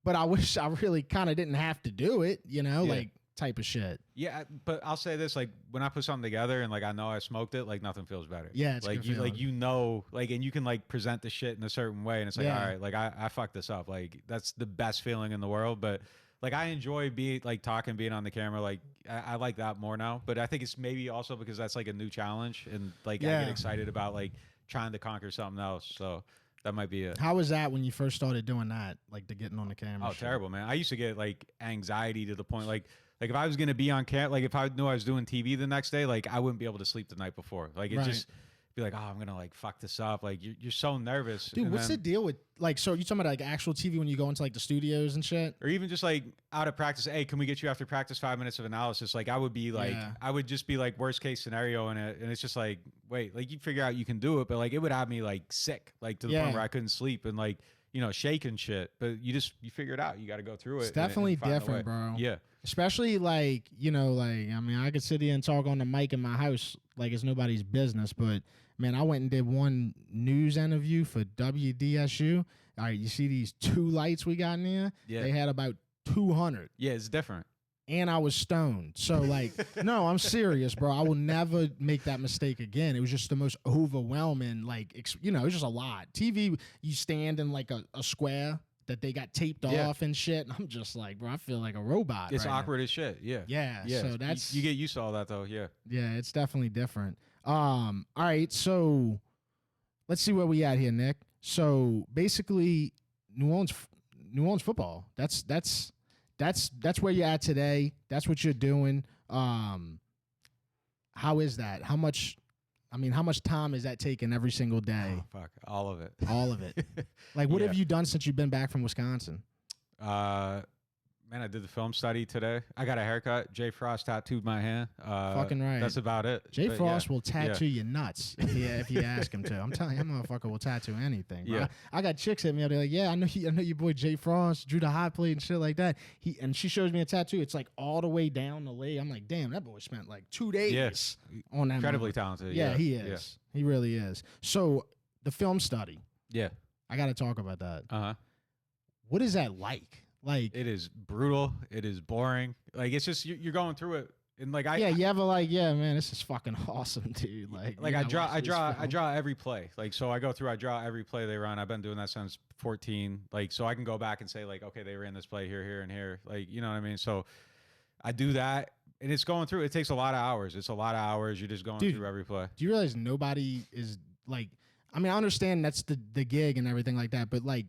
but I wish I really kind of didn't have to do it. You know, like. Type of shit. Yeah, but I'll say this: like when I put something together and like I know I smoked it, like nothing feels better. Yeah, it's like you know, like and you can like present the shit in a certain way, and it's like all right, like I fucked this up. Like that's the best feeling in the world. But like I enjoy being on the camera. Like I like that more now. But I think it's maybe also because that's like a new challenge, and like I get excited about like trying to conquer something else. So. That might be it. How was that when you first started doing that, like the getting on the camera? Oh, terrible, man. I used to get like anxiety to the point like if I was going to be on camera, like if I knew I was doing TV the next day, like I wouldn't be able to sleep the night before. Like it just be like, oh, I'm going to like fuck this up. Like you're so nervous. Dude, what's the deal with like, so you talking about like actual TV when you go into like the studios and shit? Or even just like out of practice, hey, can we get you after practice 5 minutes of analysis? Like I would be like, I would just be like worst case scenario in it. And it's just like, wait, like you figure out you can do it, but like it would have me like sick, like to the point where I couldn't sleep and like, you know, shaking shit. But you figure it out. You got to go through it. It's definitely different, bro. Yeah. Especially like, you know, like, I mean, I could sit here and talk on the mic in my house like it's nobody's business, but man, I went and did one news interview for WDSU. All right, you see these 2 lights we got in there? Yeah. They had about 200. Yeah, it's different. And I was stoned. So, like, no, I'm serious, bro. I will never make that mistake again. It was just the most overwhelming, like, you know, it was just a lot. TV, you stand in, like, a square, that they got taped off and shit. And I'm just like, bro, I feel like a robot. It's right awkward as shit. Yeah. Yeah. So that's you get used to all that though. Yeah. Yeah, it's definitely different. All right, so let's see where we at here, Nick. So basically, New Orleans football. That's where you're at today. That's what you're doing. How is that? How much time is that taking every single day? Oh, fuck, all of it. All of it. Like, what have you done since you've been back from Wisconsin? Man, I did the film study today. I got a haircut. Jay Frost tattooed my hand. Fucking right. That's about it. Jay Frost will tattoo your nuts if you ask him to. I'm telling you, that motherfucker will tattoo anything. Bro. Yeah. I got chicks hit me up. They're like, yeah, I know your boy Jay Frost drew the hot plate and shit like that. And she shows me a tattoo. It's like all the way down the leg. I'm like, damn, that boy spent like 2 days on that. Incredibly talented. Yeah, he is. Yeah. He really is. So the film study. Yeah. I got to talk about that. Uh-huh. What is that like? Like, it is brutal. It is boring. Like, it's just you're going through it, and like you have a like, yeah, man, this is fucking awesome, dude. Like I draw every play. Like, so I go through, I draw every play they run. I've been doing that since 14. Like, so I can go back and say like, okay, they ran this play here, here, and here. Like, you know what I mean? So I do that, and it's going through. It takes a lot of hours. It's a lot of hours. You're just going through every play. Do you realize nobody is like? I mean, I understand that's the gig and everything like that, but like,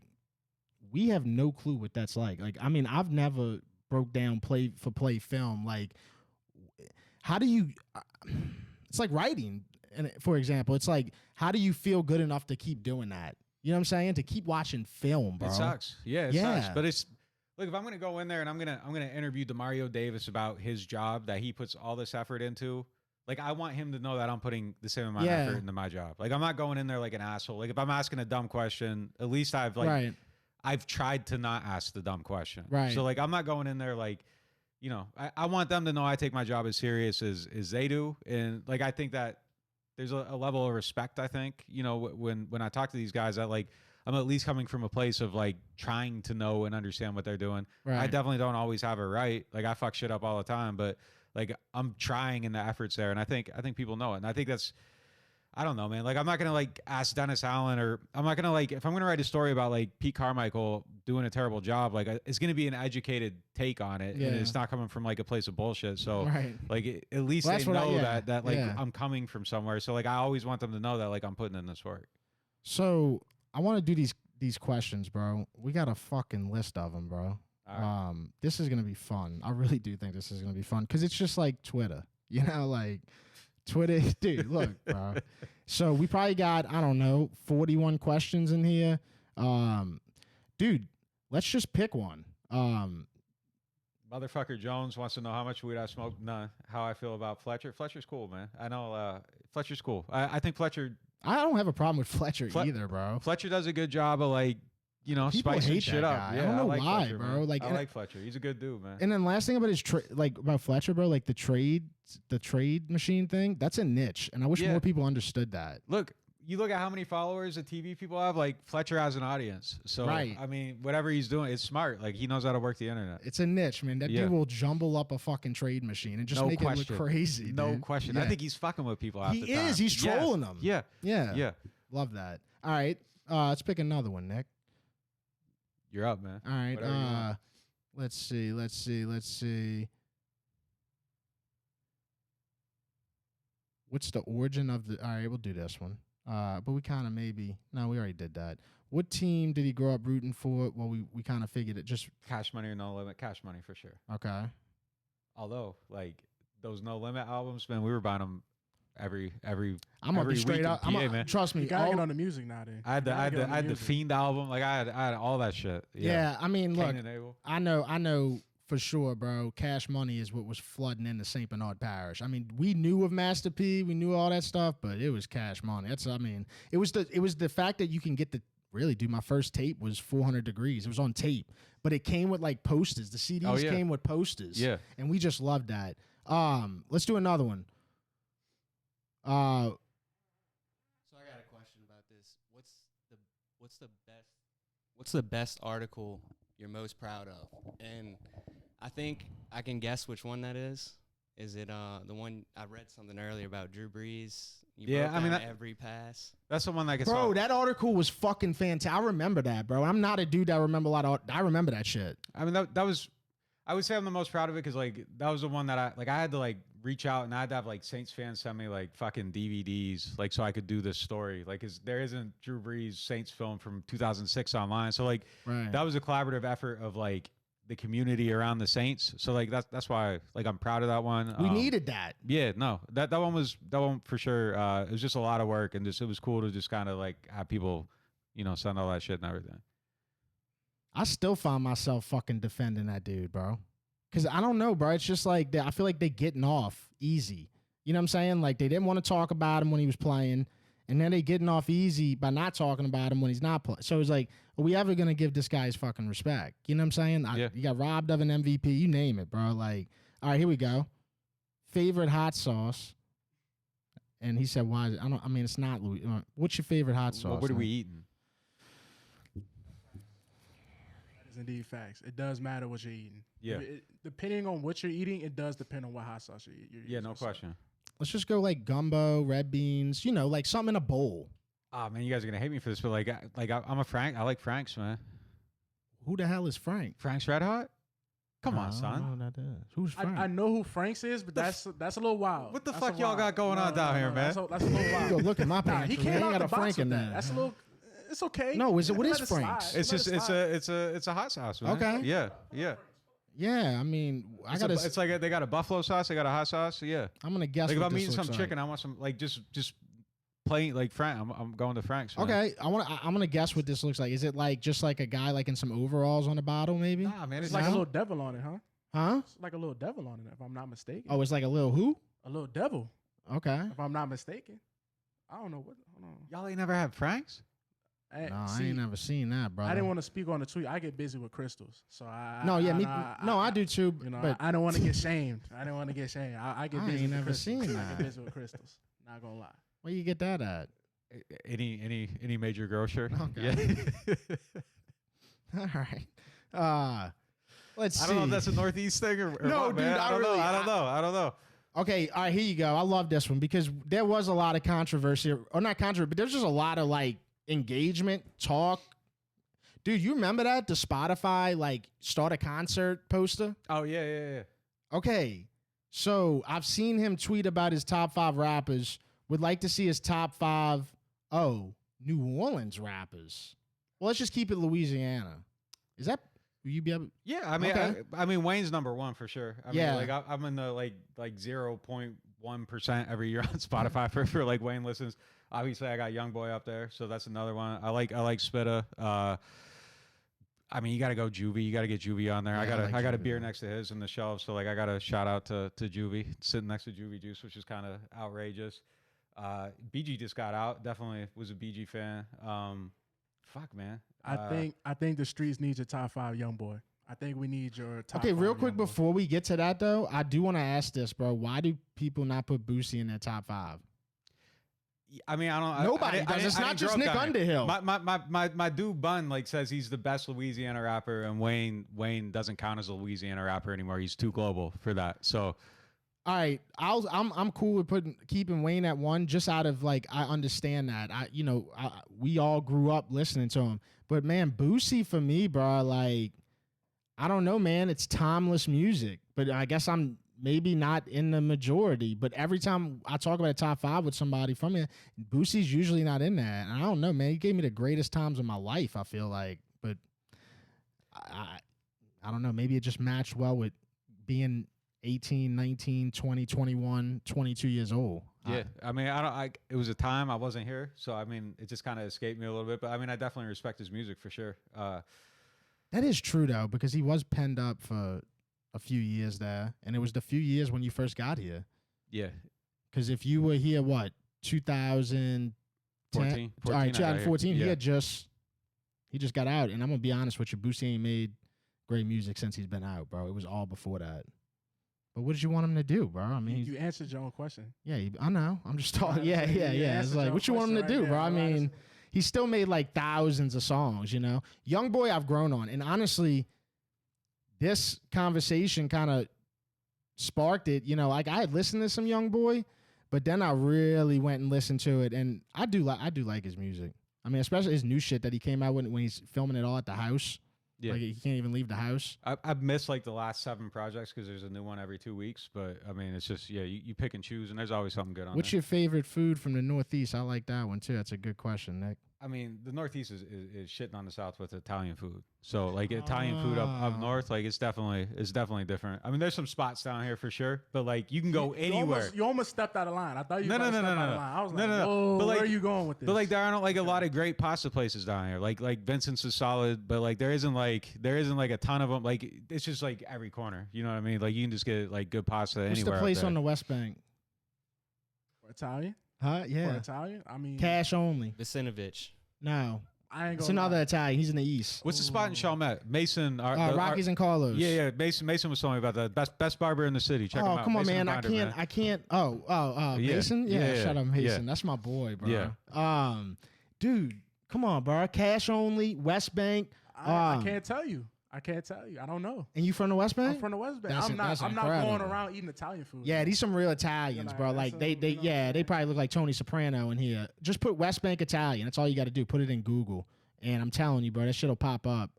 we have no clue what that's like. Like, I mean, I've never broke down play for play film. Like, how do you? It's like writing, and for example, it's like, how do you feel good enough to keep doing that? You know what I'm saying? To keep watching film, bro. It sucks. Yeah, it sucks. But it's look, if I'm gonna go in there and I'm gonna interview Demario Davis about his job that he puts all this effort into. Like, I want him to know that I'm putting the same amount of effort into my job. Like, I'm not going in there like an asshole. Like, if I'm asking a dumb question, at least I've tried to not ask the dumb question. Right. So, like, I'm not going in there like, you know, I want them to know I take my job as serious as they do. And, like, I think that there's a level of respect, I think, you know, when I talk to these guys, that, like, I'm at least coming from a place of, like, trying to know and understand what they're doing. Right. I definitely don't always have it right. Like, I fuck shit up all the time. But, like, I'm trying in the efforts there. And I think people know it. And I think that's... I don't know, man. Like, I'm not going to, like, ask Dennis Allen, or I'm not going to, like, if I'm going to write a story about, like, Pete Carmichael doing a terrible job, like, it's going to be an educated take on it. Yeah. And it's not coming from, like, a place of bullshit. So, like, at least they know that like, I'm coming from somewhere. So, like, I always want them to know that, like, I'm putting in this work. So, I want to do these questions, bro. We got a fucking list of them, bro. Right. This is going to be fun. I really do think this is going to be fun because it's just like Twitter, you know, like... Twitter, dude, look, bro. So we probably got, I don't know, 41 questions in here. Dude, let's just pick one. Motherfucker Jones wants to know how much weed I smoke. None. How I feel about Fletcher. Fletcher's cool, man. I know Fletcher's cool. I think Fletcher... I don't have a problem with Fletcher either, bro. Fletcher does a good job of, like, you know, people spicing shit up. Yeah, I don't know like why, Fletcher, bro. Man. Like, I like Fletcher. He's a good dude, man. And then last thing about his about Fletcher, bro, like the trade machine thing, that's a niche, and I wish more people understood that. Look, you look at how many followers the TV people have. Like, Fletcher has an audience, so I mean, whatever he's doing, it's smart. Like, he knows how to work the internet. It's a niche, man. That dude will jumble up a fucking trade machine and just make it look crazy. No question. Yeah. I think he's fucking with people. Half the time. He is. He's trolling them. Yeah. Love that. All right, let's pick another one, Nick. You're up, man. All right. Let's see. What's the origin of the... All right, we'll do this one. But we kind of maybe... No, we already did that. What team did he grow up rooting for? Well, we kind of figured it. Just Cash Money or No Limit. Cash Money for sure. Okay. Although, like, those No Limit albums, man, we were buying them every I'm gonna be straight up. Man. Trust me. You gotta get on the music now, then. I had the Fiend album. Like, I had all that shit. Yeah, I mean, look, I know for sure, bro. Cash Money is what was flooding into St. Bernard Parish. I mean, we knew of Master P, we knew all that stuff, but it was Cash Money. It was the fact that you can get really, dude, my first tape was 400 Degrees. It was on tape, but it came with like posters. The CDs came with posters. Yeah, and we just loved that. Let's do another one. So I got a question about this. What's the best article you're most proud of? And I think I can guess which one that is. Is it the one I read something earlier about Drew Brees Yeah, I mean every pass. That's the one that gets. Bro, that article was fucking fantastic. I remember that, bro. I'm not a dude that remember a lot of. I remember that shit. I mean, that was. I would say I'm the most proud of it because like that was the one that I had to like reach out and I had to have like Saints fans send me like fucking DVDs like so I could do this story like because there isn't Drew Brees Saints film from 2006 online, so like that was a collaborative effort of like the community around the Saints. So like that's why like I'm proud of that one. We needed that. Yeah, no, that one for sure. It was just a lot of work and just it was cool to just kind of like have people, send all that shit and everything. I still find myself fucking defending that dude, bro. Cause I don't know, bro. It's just like I feel like they're getting off easy. You know what I'm saying? Like they didn't want to talk about him when he was playing, and then they getting off easy by not talking about him when he's not playing. So it's like, are we ever gonna give this guy his fucking respect? You know what I'm saying? Yeah. You got robbed of an MVP. You name it, bro. Like, all right, here we go. Favorite hot sauce. And he said, "Why? I mean, it's not Louis. What's your favorite hot sauce? What are we eating?" Indeed, facts. It does matter what you're eating. Yeah. Depending on what you're eating, it does depend on what hot sauce you're eating. Yeah, no question. Let's just go like gumbo, red beans, like something in a bowl. Oh man, you guys are gonna hate me for this, but I'm a Frank. I like Frank's, man. Who the hell is Frank? Frank's Red Hot? Come on, son. I don't know who that is. Who's Frank? I know who Frank's is, but that's a little wild. What the fuck y'all got going on down here, man? That's a little wild. Go look at my pants. He can't got the a Frank in there. That's a little. It's okay. No, is it? What is Frank's? It's just it's a hot sauce, man. Okay. Yeah. Yeah, I mean, It's like they got a buffalo sauce, they got a hot sauce. Yeah. I'm gonna guess. Like if what I'm this eating some looks chicken, like. I want some like just plain like Frank. I'm going to Frank's. Man. Okay, I'm gonna guess what this looks like. Is it like just like a guy like in some overalls on the bottle, maybe? Nah, man, It's like a little devil on it, huh? Huh? It's like a little devil on it, if I'm not mistaken. Oh, it's like a little who? A little devil, Okay. if I'm not mistaken. I don't know what. Hold on. Y'all ain't never had Frank's? I ain't never seen that, bro. I didn't want to speak on the tweet. I get busy with crystals, so I. I do too. But I don't want to get shamed. I don't want to get shamed. I get busy. ain't with never crystals. seen I that. get busy with crystals. Not gonna lie. Where you get that at? Any major grocer? Okay. Yeah. All right. Let's see. I don't know if that's a Northeast thing or No, what, dude, man. I don't know. Okay, all right, here you go. I love this one because there was a lot of controversy, or not controversy, but there's just a lot of like engagement, talk. Dude, you remember that? The Spotify like start a concert poster? Oh, yeah. Okay, so I've seen him tweet about his top 5 rappers. Would like to see his top 5, New Orleans rappers. Well, let's just keep it Louisiana. Is that... Will you be able? Yeah, I mean, Okay. I mean, Wayne's number one for sure. I Yeah. mean, like I'm in the like 0.1% every year on Spotify for like Wayne listens. Obviously, I got Young Boy up there, so that's another one. I like Spitta. I mean, you got to go Juvie. You got to get Juvie on there. Yeah, I got a beer next to his in the shelf, so like I got to shout out to Juvie sitting next to Juvie Juice, which is kind of outrageous. BG just got out. Definitely was a BG fan. Fuck, man. I think the streets need your top 5 Young Boy. I think we need your top. Okay, 5 real quick Young Boy. before we get to that though, I do want to ask this, bro. Why do people not put Boosie in their top 5? I mean, I don't. Nobody does. It's not just Nick Underhill. My dude Bun like says he's the best Louisiana rapper, and Wayne doesn't count as a Louisiana rapper anymore. He's too global for that. So, all right, I'm cool with keeping Wayne at 1, just out of like I understand that we all grew up listening to him, but man, Boosie for me, bro, like I don't know, man, it's timeless music. But I guess I'm maybe not in the majority. But every time I talk about a top 5 with somebody from here, Boosie's usually not in that. And I don't know, man. He gave me the greatest times of my life, I feel like. But I don't know. Maybe it just matched well with being 18, 19, 20, 21, 22 years old. Yeah. I mean, it was a time I wasn't here. So, I mean, it just kind of escaped me a little bit. But, I mean, I definitely respect his music for sure. That is true, though, because he was penned up for a few years there. And it was the few years when you first got here. Yeah. Because if you were here, 2014? All right, 2014, yeah. he just got out. And I'm going to be honest with you, Boosie ain't made great music since he's been out, bro. It was all before that. But what did you want him to do, bro? I mean, you answered your own question. Yeah, I know. I'm just talking. Yeah. It's like, what you want him to do, bro? I mean, he still made like thousands of songs, you know? Young Boy, I've grown on. And honestly, this conversation kind of sparked it. You know, like I had listened to some Young Boy, But then I really went and listened to it, and I do like his music. I mean, especially his new shit that he came out with when he's filming it all at the house. Yeah. Like he can't even leave the house. I've missed like the last 7 projects because there's a new one every 2 weeks. But I mean, it's just you pick and choose, and there's always something good on. What's your favorite food from the Northeast? I like that one too. That's a good question, Nick. I mean, the Northeast is shitting on the South with Italian food. So like Italian food up north, like it's definitely different. I mean, there's some spots down here for sure, but like you can go anywhere. You almost stepped out of line. I thought you no. out of line. I was like, no. But like, where are you going with this? But like there aren't like a lot of great pasta places down here. Like Vincent's is solid, but like there isn't like a ton of them. Like it's just like every corner. You know what I mean? Like you can just get like good pasta anywhere. What's the place on the West Bank? For Italian? Huh? Yeah. For Italian? I mean, cash only. Vicenovich. No. I ain't It's gonna another lie. Italian. He's in the East. What's the spot in Chalmette? Mason. Rockies and Carlos. Yeah. Mason was telling me about the best barber in the city. Check him out. Come on, Mason man. I can't. Yeah. Mason? Yeah, shut up, Mason. That's my boy, bro. Yeah. Dude, come on, bro. Cash only, West Bank. I can't tell you. I don't know. And you from the West Bank? I'm from the West Bank. That's I'm not incredible. going around eating Italian food. Yeah, these some real Italians, bro. Like they probably look like Tony Soprano in here. Just put West Bank Italian. That's all you got to do. Put it in Google, and I'm telling you, bro, that shit'll pop up.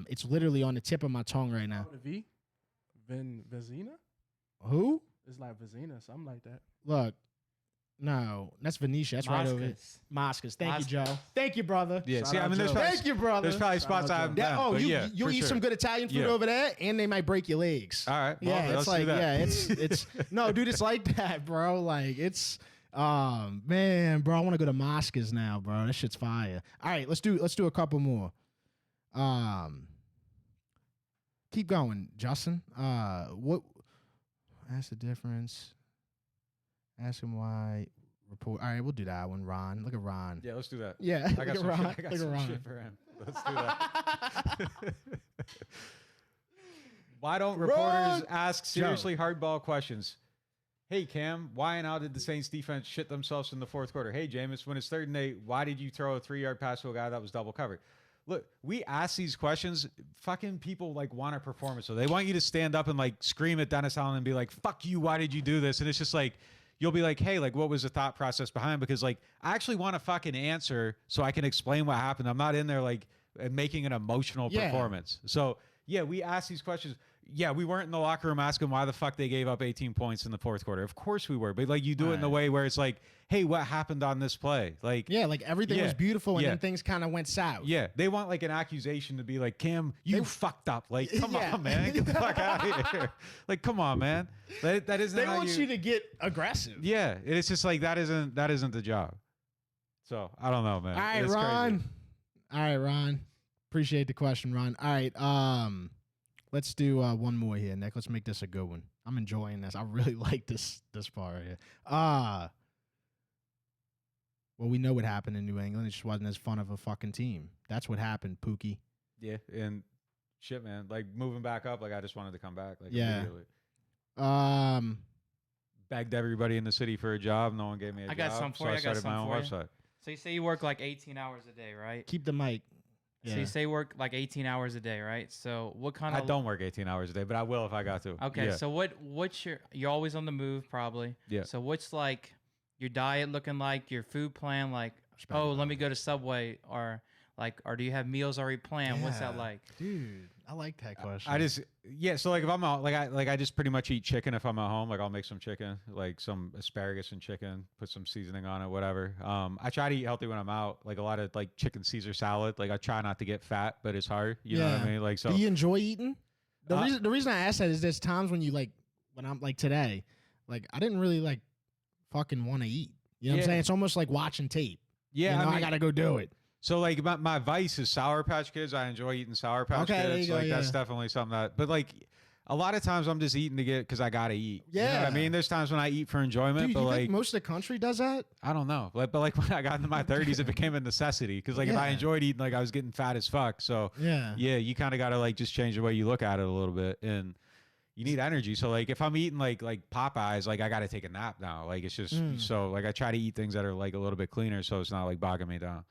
It's literally on the tip of my tongue right now. With a V? Vizina? Who? It's like Vizina, something like that. Look, no, that's Venetia. That's right over Moscas. Thank you, Joe. Thank you, brother. Yeah. Shout See, I out mean, Joe. Thank you, brother. there's probably spots I haven't been. Oh, but you for eat sure. some good Italian food over there, and they might break your legs. All right. Well, Yeah, let's it's do like that. it's no, dude, it's like that, bro. Like it's man, bro, I want to go to Moscas now, bro. That shit's fire. All right, let's do a couple more. Keep going, Justin. What? That's the difference. Ask him why. Report. All right, we'll do that one. Ron, look at Ron. Yeah, let's do that. Yeah, I got look at some Ron. shit. I got Look at some Ron. shit for him. Let's do that. Why don't reporters ask seriously hardball questions? Hey, Cam, why and how did the Saints defense shit themselves in the fourth quarter? Hey, Jameis, when it's 3rd and 8, why did you throw a 3-yard pass to a guy that was double covered? Look, we ask these questions. Fucking people like want a performance. So they want you to stand up and like scream at Dennis Allen and be like, fuck you. Why did you do this? And it's just like, you'll be like, hey, like, what was the thought process behind? Because like, I actually want a fucking answer so I can explain what happened. I'm not in there like making an emotional performance. So yeah, we ask these questions. Yeah, we weren't in the locker room asking why the fuck they gave up 18 points in the fourth quarter. Of course we were, but like you do it in the way where it's like, hey, what happened on this play? Like, yeah, like everything was beautiful, and then things kind of went south. Yeah, they want like an accusation to be like, Cam, you fucked up. Like, come on, man, get the fuck out of here. Like, come on, man. That isn't. They how want you to get aggressive. Yeah, it's just like that isn't the job. So I don't know, man. All right, It's Ron. crazy. All right, Ron. Appreciate the question, Ron. All right, let's do one more here, Nick. Let's make this a good one. I'm enjoying this. I really like this part right here. Well, we know what happened in New England. It just wasn't as fun of a fucking team. That's what happened, Pookie. Yeah, and shit, man. Like moving back up, like I just wanted to come back. Like immediately. Begged everybody in the city for a job. No one gave me a job. I got some for you. I started my own website. So you say you work like 18 hours a day, right? Keep the mic. So you say you work like 18 hours a day, right? So what kind of... I don't work 18 hours a day, but I will if I got to. Okay, yeah. so what's you're always on the move probably. Yeah. So what's like your diet looking like, your food plan, like, oh, let me go to Subway, or do you have meals already planned? Yeah. What's that like? Dude, I like that question. I just, so like if I'm out, I just pretty much eat chicken if I'm at home. Like I'll make some chicken, like some asparagus and chicken, put some seasoning on it, whatever. I try to eat healthy when I'm out, like a lot of like chicken Caesar salad. Like I try not to get fat, but it's hard. You know what I mean? Like, so. Do you enjoy eating? The reason I ask that is there's times when you like, when I'm like today, like I didn't really like fucking want to eat. You know what I'm saying? It's almost like watching tape. Yeah, I gotta go do it. So like my vice is Sour Patch Kids. I enjoy eating Sour Patch Kids. There you go, like that's definitely something that. But like a lot of times I'm just eating to get because I gotta eat. Yeah, you know what I mean. There's times when I eat for enjoyment, Dude, but you like think most of the country does that. I don't know. But like when I got into my 30s, it became a necessity because like if I enjoyed eating, like I was getting fat as fuck. So yeah, you kind of gotta like just change the way you look at it a little bit and. You need energy. So like if I'm eating like Popeyes, like I got to take a nap now. Like it's just so like I try to eat things that are like a little bit cleaner so it's not like bogging me down.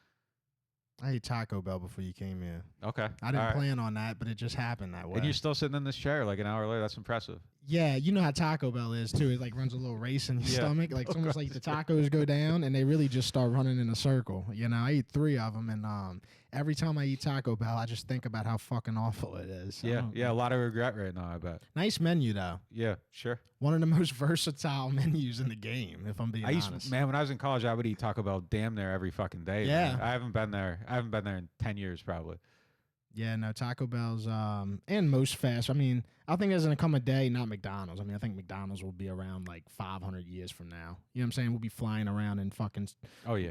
I ate Taco Bell before you came here. Okay. I didn't plan on that, but it just happened that way. And you're still sitting in this chair like an hour later. That's impressive. Yeah, you know how Taco Bell is too. It like runs a little race in your stomach. Like it's almost like the tacos go down and they really just start running in a circle. You know, I eat 3 of them, and every time I eat Taco Bell, I just think about how fucking awful it is. So, Yeah, a lot of regret right now, I bet. Nice menu though. Yeah, sure. One of the most versatile menus in the game, if I'm being honest. Man, when I was in college, I would eat Taco Bell damn near every fucking day. Yeah. Man. I haven't been there in 10 years probably. Yeah, no, Taco Bell's and most fast. I mean, I think there's gonna come a day, not McDonald's. I mean, I think McDonald's will be around like 500 years from now. You know what I'm saying? We'll be flying around in fucking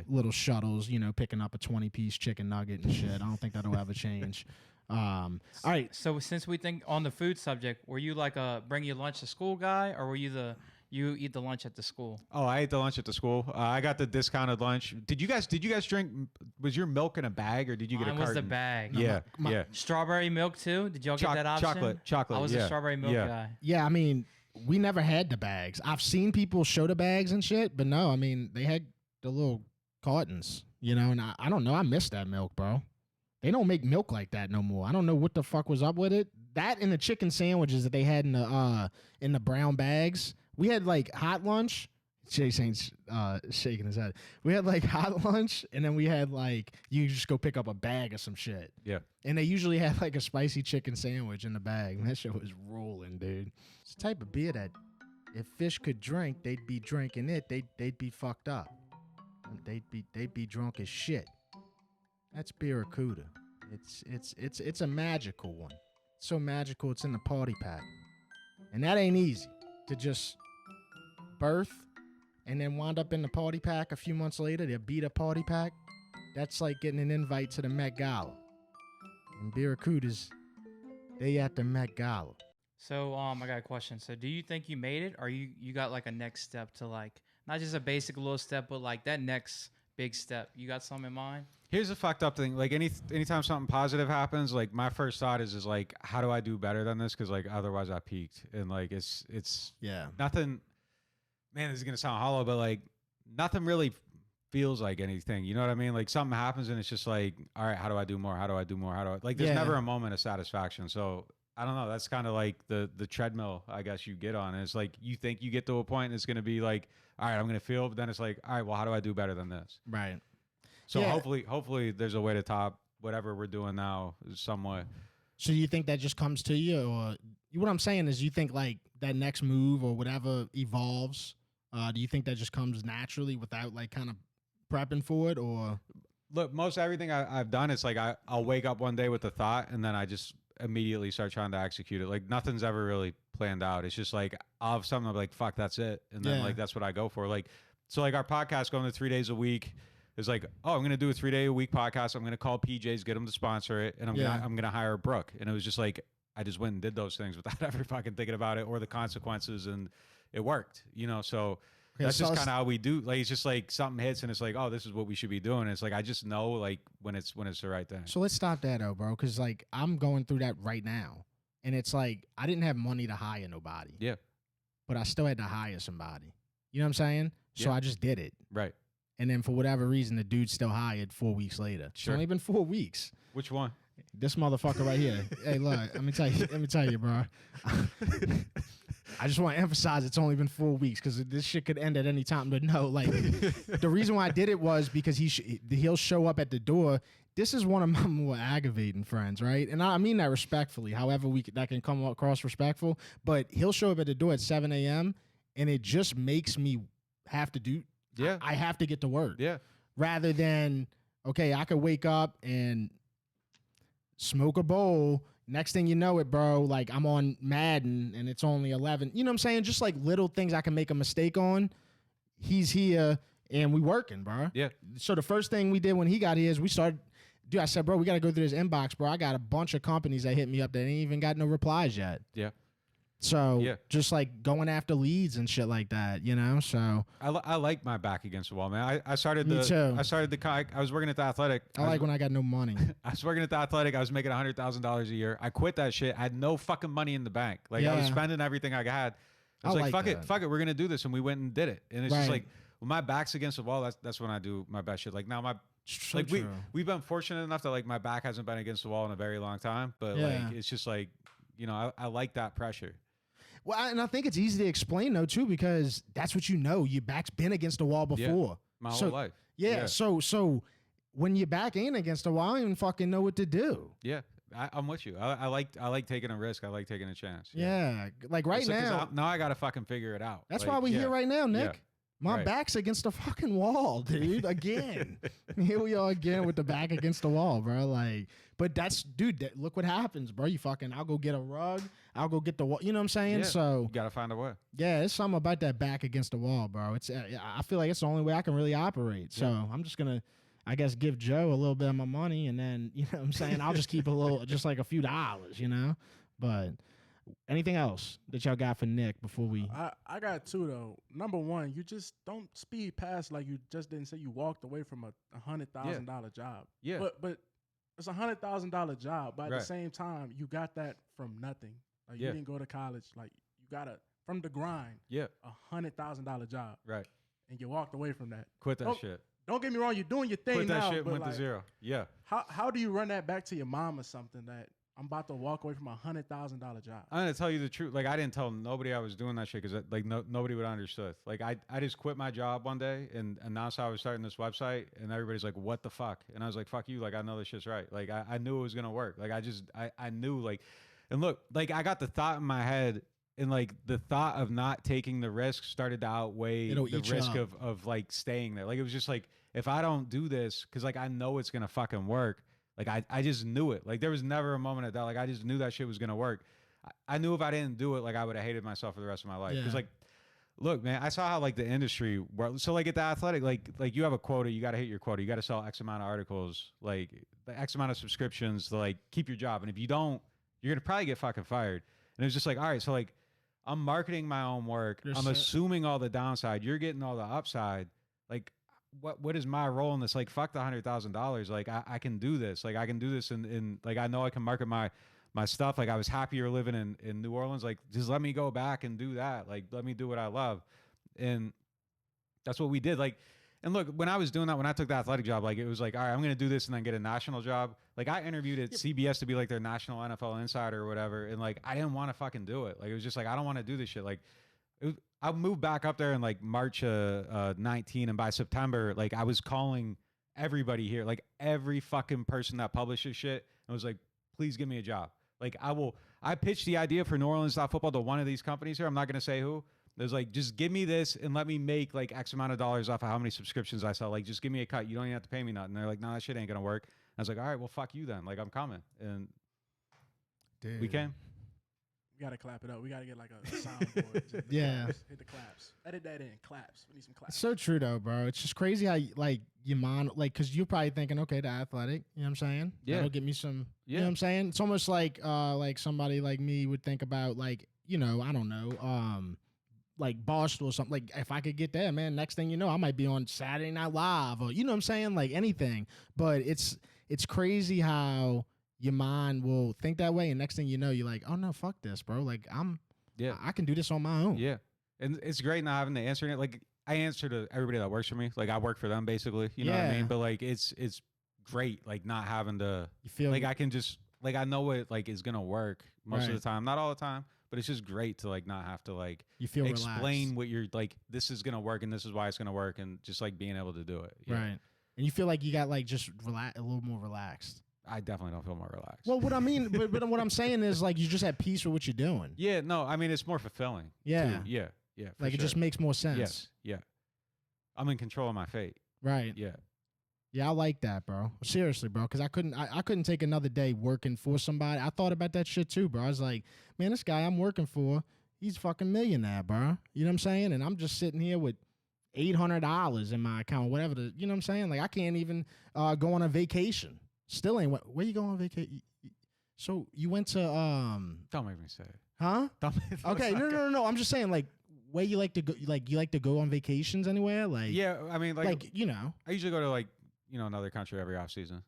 little shuttles, you know, picking up a 20-piece chicken nugget and shit. I don't think that'll ever change. All right. So since we think on the food subject, were you like a bring your lunch to school guy, or were you you eat the lunch at the school? Oh, I ate the lunch at the school. I got the discounted lunch. Did you guys drink? Was your milk in a bag or did you get a carton? Mine was the bag. Yeah, my Strawberry milk too. Did y'all get that option? Chocolate. I was a strawberry milk guy. Yeah, I mean, we never had the bags. I've seen people show the bags and shit, but no, I mean, they had the little cartons, you know, and I don't know. I miss that milk, bro. They don't make milk like that no more. I don't know what the fuck was up with it. That and the chicken sandwiches that they had in the brown bags. We had like hot lunch. Chase ain't shaking his head. We had like hot lunch, and then we had like you just go pick up a bag of some shit. Yeah. And they usually had like a spicy chicken sandwich in the bag. And that shit was rolling, dude. It's the type of beer that if fish could drink, they'd be drinking it. They'd be fucked up. They'd be drunk as shit. That's Barracuda. It's a magical one. It's so magical. It's in the party pack, and that ain't easy to just birth and then wind up in the party pack a few months later. They beat a party pack. That's like getting an invite to the Met Gala. And Barracudas, they at the Met Gala. So I got a question. So do you think you made it, or you got like a next step to like not just a basic little step, but like that next big step? You got something in mind? Here's the fucked up thing. Like anytime something positive happens, like my first thought is like, how do I do better than this? Because like otherwise I peaked, and like it's nothing. Man, this is gonna sound hollow, but like nothing really feels like anything. You know what I mean? Like something happens and it's just like, all right, how do I do more? How do I do more? Like there's never a moment of satisfaction. So I don't know. That's kind of like the treadmill, I guess you get on. And it's like you think you get to a point and it's gonna be like, all right, I'm gonna feel, but then it's like, all right, well, how do I do better than this? Right. So hopefully there's a way to top whatever we're doing now some way. So you think that just comes to you, or what I'm saying is you think like that next move or whatever evolves? Do you think that just comes naturally without like kind of prepping for it, or? Look, most everything I've done, it's like I'll wake up one day with a thought and then I just immediately start trying to execute it. Like nothing's ever really planned out. It's just like I'll have something, I'm like, fuck, that's it. And then like that's what I go for. Like so like our podcast going to 3 days a week. It's like, oh, I'm gonna do a 3-day-a-week podcast. I'm gonna call PJs, get them to sponsor it, and I'm gonna hire Brooke. And it was just like I just went and did those things without ever fucking thinking about it or the consequences, and it worked, you know. So that's just kind of how we do. Like it's just like something hits, and it's like, oh, this is what we should be doing. And it's like I just know like when it's the right thing. So let's stop that though, bro, because like I'm going through that right now, and it's like I didn't have money to hire nobody. Yeah, but I still had to hire somebody. You know what I'm saying? So I just did it. Right. And then for whatever reason, the dude still hired 4 weeks later. Sure. It's only been 4 weeks. Which one? This motherfucker right here. Hey, look, let me tell you, bro. I just want to emphasize it's only been 4 weeks because this shit could end at any time. But no, like the reason why I did it was because he'll show up at the door. This is one of my more aggravating friends, right? And I mean that respectfully. However, that can come across respectful. But he'll show up at the door at 7 a.m. and it just makes me have to do. Yeah, I have to get to work. Yeah, rather than okay, I could wake up and smoke a bowl. Next thing you know it, bro, like I'm on Madden and it's only 11. You know what I'm saying? Just like little things I can make a mistake on. He's here and we working, bro. Yeah. So the first thing we did when he got here is we started. Dude, I said, bro, we got to go through this inbox, bro. I got a bunch of companies that hit me up that ain't even got no replies yet. Yeah. So just like going after leads and shit like that, you know. So I like my back against the wall, man. I was working at the Athletic. I like when I got no money. I was working at the Athletic. I was making $100,000 a year. I quit that shit. I had no fucking money in the bank. Like I was spending everything I had. I was like, fuck it, we're gonna do this, and we went and did it. And it's just like when my back's against the wall. That's when I do my best shit. Like now we've been fortunate enough that like my back hasn't been against the wall in a very long time. But like it's just like, you know, I like that pressure. Well, and I think it's easy to explain though too, because that's what you know. Your back's been against the wall before. My whole life. Yeah. So when your back ain't against the wall, I don't even fucking know what to do. Yeah. I'm with you. I like taking a risk. I like taking a chance. Yeah. Like right now I got to fucking figure it out. That's why we're here right now, Nick. Yeah. My back's against the fucking wall, dude. Again. Here we are again with the back against the wall, bro. Like, but that's, dude, look what happens, bro. I'll go get a rug. I'll go get the wall. You know what I'm saying? Yeah. So you got to find a way. Yeah, it's something about that back against the wall, bro. It's I feel like it's the only way I can really operate. So I'm just going to, I guess, give Joe a little bit of my money, and then, you know what I'm saying? I'll just keep a little, just like a few dollars, you know? But anything else that y'all got for Nick before we? I got two though. Number one, you just don't speed past like you just didn't say you walked away from a $100,000 job. Yeah. But it's $100,000 job. But at the same time, you got that from nothing. Like you didn't go to college. Like you got from the grind. Yeah. $100,000 job. Right. And you walked away from that. Quit that shit. Don't get me wrong. You're doing your thing Quit that now. shit. But Went to zero. Yeah. How do you run that back to your mom or something that I'm about to walk away from a $100,000 job? I'm gonna tell you the truth. Like I didn't tell nobody I was doing that shit because like nobody would understood. Like I just quit my job one day and announced I was starting this website, and everybody's like, "What the fuck?" And I was like, "Fuck you!" Like I know this shit's right. Like I knew it was gonna work. Like I knew like, and look, like I got the thought in my head, and like the thought of not taking the risk started to outweigh the risk of like staying there. Like it was just like, if I don't do this, because like I know it's gonna fucking work. Like I just knew it. Like there was never a moment of doubt. Like I just knew that shit was gonna work. I knew if I didn't do it, like I would have hated myself for the rest of my life. Because like, look, man, I saw how like the industry works. So like at the athletic, like you have a quota, you got to hit your quota. You got to sell X amount of articles, like the X amount of subscriptions to like keep your job. And if you don't, you're gonna probably get fucking fired. And it was just like, all right, so like I'm marketing my own work. I'm assuming all the downside. You're getting all the upside. Like, what is my role in this? Like, fuck the $100,000. Like, I can do this. Like, I can do this, and like I know I can market my stuff. Like, I was happier living in New Orleans. Like, just let me go back and do that. Like, let me do what I love, and that's what we did. Like, and look, when I was doing that, when I took the athletic job, like it was like, all right, I'm gonna do this and then get a national job. Like, I interviewed at CBS to be like their national NFL insider or whatever, and like I didn't want to fucking do it. Like, it was just like I don't want to do this shit. Like, I moved back up there in like March 19, and by September, like I was calling everybody here, like every fucking person that publishes shit, and was like, please give me a job. Like I pitched the idea for neworleans.football to one of these companies here. I'm not gonna say who. It was like, just give me this and let me make like X amount of dollars off of how many subscriptions I sell. Like, just give me a cut. You don't even have to pay me nothing. They're like, no, that shit ain't gonna work. I was like, all right, well, fuck you then. Like, I'm coming, and we came. We gotta clap it up. We gotta get like a soundboard. Hit the claps. Edit that in. Claps. We need some claps. It's so true though, bro. It's just crazy how like your mind, like, cause you're probably thinking, okay, the athletic. You know what I'm saying? Yeah. That'll get me some. You know what I'm saying? It's almost like somebody like me would think about like, you know, I don't know, like Barstool or something. Like if I could get that, man, next thing you know, I might be on Saturday Night Live or you know what I'm saying, like anything. But it's crazy how your mind will think that way, and next thing you know, you're like, oh no, fuck this, bro. Like I can do this on my own. Yeah, and it's great not having to answer it. Like I answer to everybody that works for me. Like I work for them basically. You know what I mean? But like it's great, like not having to. You feel like I can just like I know it like is gonna work most of the time, not all the time. But it's just great to like not have to like you feel explain relaxed. what you're like. This is gonna work, and this is why it's gonna work, and just like being able to do it. Right, and you feel like you got like just a little more relaxed. I definitely don't feel more relaxed. Well, what I mean, but what I'm saying is like you're just at peace with what you're doing. Yeah, no, I mean it's more fulfilling. Yeah, too. Yeah. Like it just makes more sense. Yes, yeah. I'm in control of my fate. Right. Yeah. Yeah, I like that, bro. Seriously, bro, because I couldn't take another day working for somebody. I thought about that shit too, bro. I was like, man, this guy I'm working for, he's fucking millionaire, bro. You know what I'm saying? And I'm just sitting here with $800 in my account, whatever. You know what I'm saying? Like I can't even go on a vacation. Still ain't. Where you going on vacation? So you went to Don't make me say it. Huh? Okay, no. I'm just saying, like, where you like to go? Like, you like to go on vacations anywhere? Like, yeah, I mean, like you know, I usually go to like another country every off season.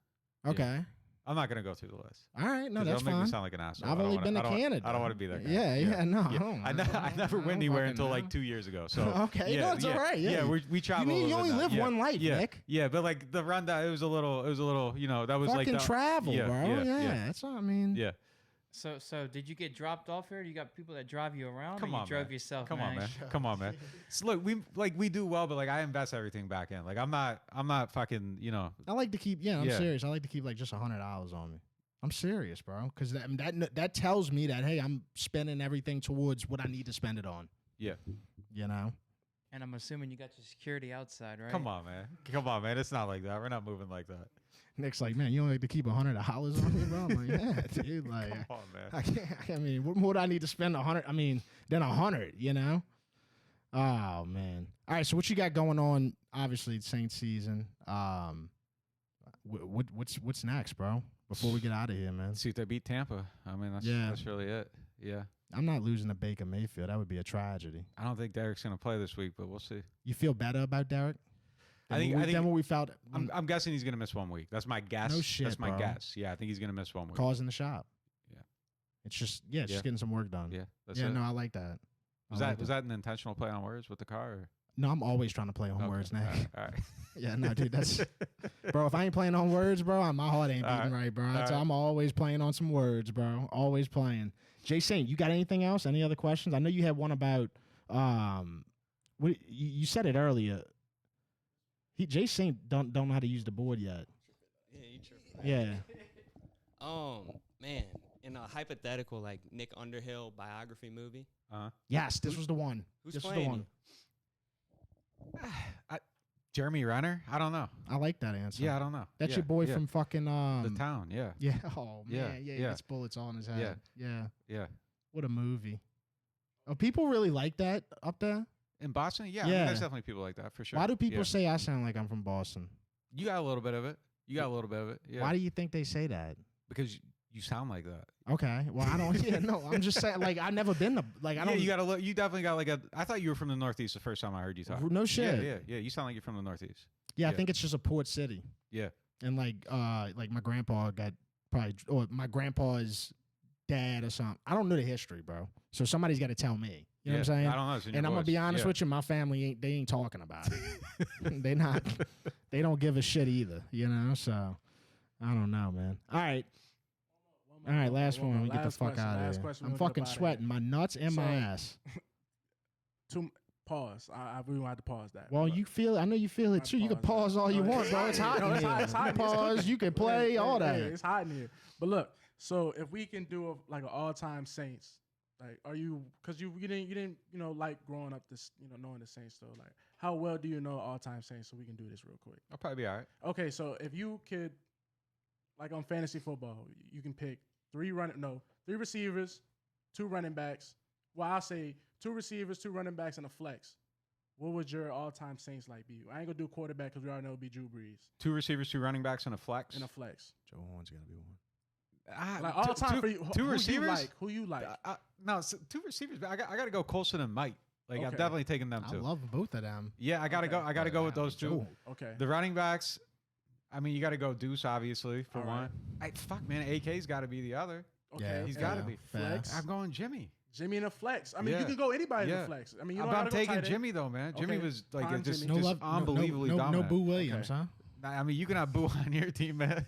Okay. Yeah. I'm not gonna go through the list. All right, no, that's fine. Make me fine. sound like an asshole. I've only been to Canada. I don't want to be that guy. Yeah, no. I never went anywhere until like 2 years ago. So okay, no, it's all right. Yeah, we travel. You only live one life, Nick. Yeah, but like the rundown, it was a little. You know, that was fucking like travel, bro. Yeah, that's all. I mean, yeah. So did you get dropped off here? You got people that drive you around, Come or you on, drove man. yourself? Come on, man. Come on, man. So look, we do well, but like I invest everything back in. Like I'm not fucking, you know. I like to keep. I'm serious. I like to keep like just $100 on me. I'm serious, bro, because that tells me that hey, I'm spending everything towards what I need to spend it on. Yeah. You know. And I'm assuming you got your security outside, right? Come on, man. Come on, man. It's not like that. We're not moving like that. Nick's like, man, you only like to keep $100 on me, bro. I'm like, yeah, dude. Like, Come on, man. I can't. I mean, what more do I need to spend 100? I mean, than 100. You know. Oh man. All right. So what you got going on? Obviously, it's Saints season. What's next, bro? Before we get out of here, man. See if they beat Tampa. I mean, that's really it. Yeah. I'm not losing to Baker Mayfield. That would be a tragedy. I don't think Derek's going to play this week, but we'll see. You feel better about Derek? I think what we felt. I'm guessing he's going to miss 1 week. That's my guess. No shit, That's my bro. guess. Yeah, I think he's going to miss 1 week. Causing the shop. Yeah. It's just just getting some work done. Yeah. That's yeah. it. No, I like that. Was that an intentional play on words with the car? Or? No, I'm always trying to play on words now. All right. Yeah, no, dude, that's bro. If I ain't playing on words, bro, my heart ain't beating right, bro. So I'm always playing on some words, bro. Always playing. Jay Saint, you got anything else? Any other questions? I know you had one about what you said it earlier. Jay Saint don't know how to use the board yet. Yeah, you tripping. Yeah. Man, in a hypothetical like Nick Underhill biography movie. Yes, this was the one. Who's this playing? Was the one. Jeremy Renner? I don't know. I like that answer. Yeah, I don't know. That's your boy from fucking the town. Yeah. Yeah. Oh man. Yeah. That's bullets on his head. Yeah. What a movie. Oh, people really like that up there. In Boston? Yeah. I mean, there's definitely people like that for sure. Why do people say I sound like I'm from Boston? You got a little bit of it. Yeah. Why do you think they say that? Because you sound like that. Okay. Well, I don't. Yeah, no. I'm just saying. Like, I've never been to. Like, I don't. Yeah, you got to look. You definitely got like a. I thought you were from the Northeast the first time I heard you talk. No shit. Yeah. You sound like you're from the Northeast. Yeah, I think it's just a port city. Yeah. And like my grandpa got or my grandpa's dad or something. I don't know the history, bro. So somebody's got to tell me. You know what I'm saying? I don't know. It's in your and I'm gonna voice. be honest with you, my family ain't talking about it. They not. They don't give a shit either. You know. So I don't know, man. All right. All right, last one. We get the fuck out of here. I'm fucking sweating my nuts and my ass. Pause. I really want to pause that. Well, you feel. I know you feel it too. You can pause all you want, bro. It's hot in here. It's hot. You pause. You can play all that. It's hot in here. But look, so if we can do like an all-time Saints, like, are you? Because you didn't like growing up this knowing the Saints though. Like, how well do you know all-time Saints? So we can do this real quick. I'll probably be all right. Okay, so if you could, like on fantasy football, you can pick three receivers, 2 running backs. Well, I'll say 2 receivers, 2 running backs, and a flex. What would your all-time Saints like be? I ain't gonna do quarterback because we already know it'll be Drew Brees. 2 receivers, 2 running backs, and a flex. Joe Horn's gotta be one. Like all time for you, 2 receivers. Who you like? No, 2 receivers. But I got to go Colson and Mike. Like I'm definitely taking them too. I love both of them. Yeah, I gotta go. I gotta go with those 2. Okay. The running backs. I mean, you got to go Deuce, obviously, for all one. right. Fuck, man. AK's got to be the other. Okay. Yeah, He's got to be. Flex. I'm going Jimmy. Jimmy in a flex. I mean, you can go anybody in a flex. I mean, you know I'm taking Jimmy though, man. Jimmy was like just unbelievably dominant. No Boo Williams, huh? I mean, you can have Boo on your team, man.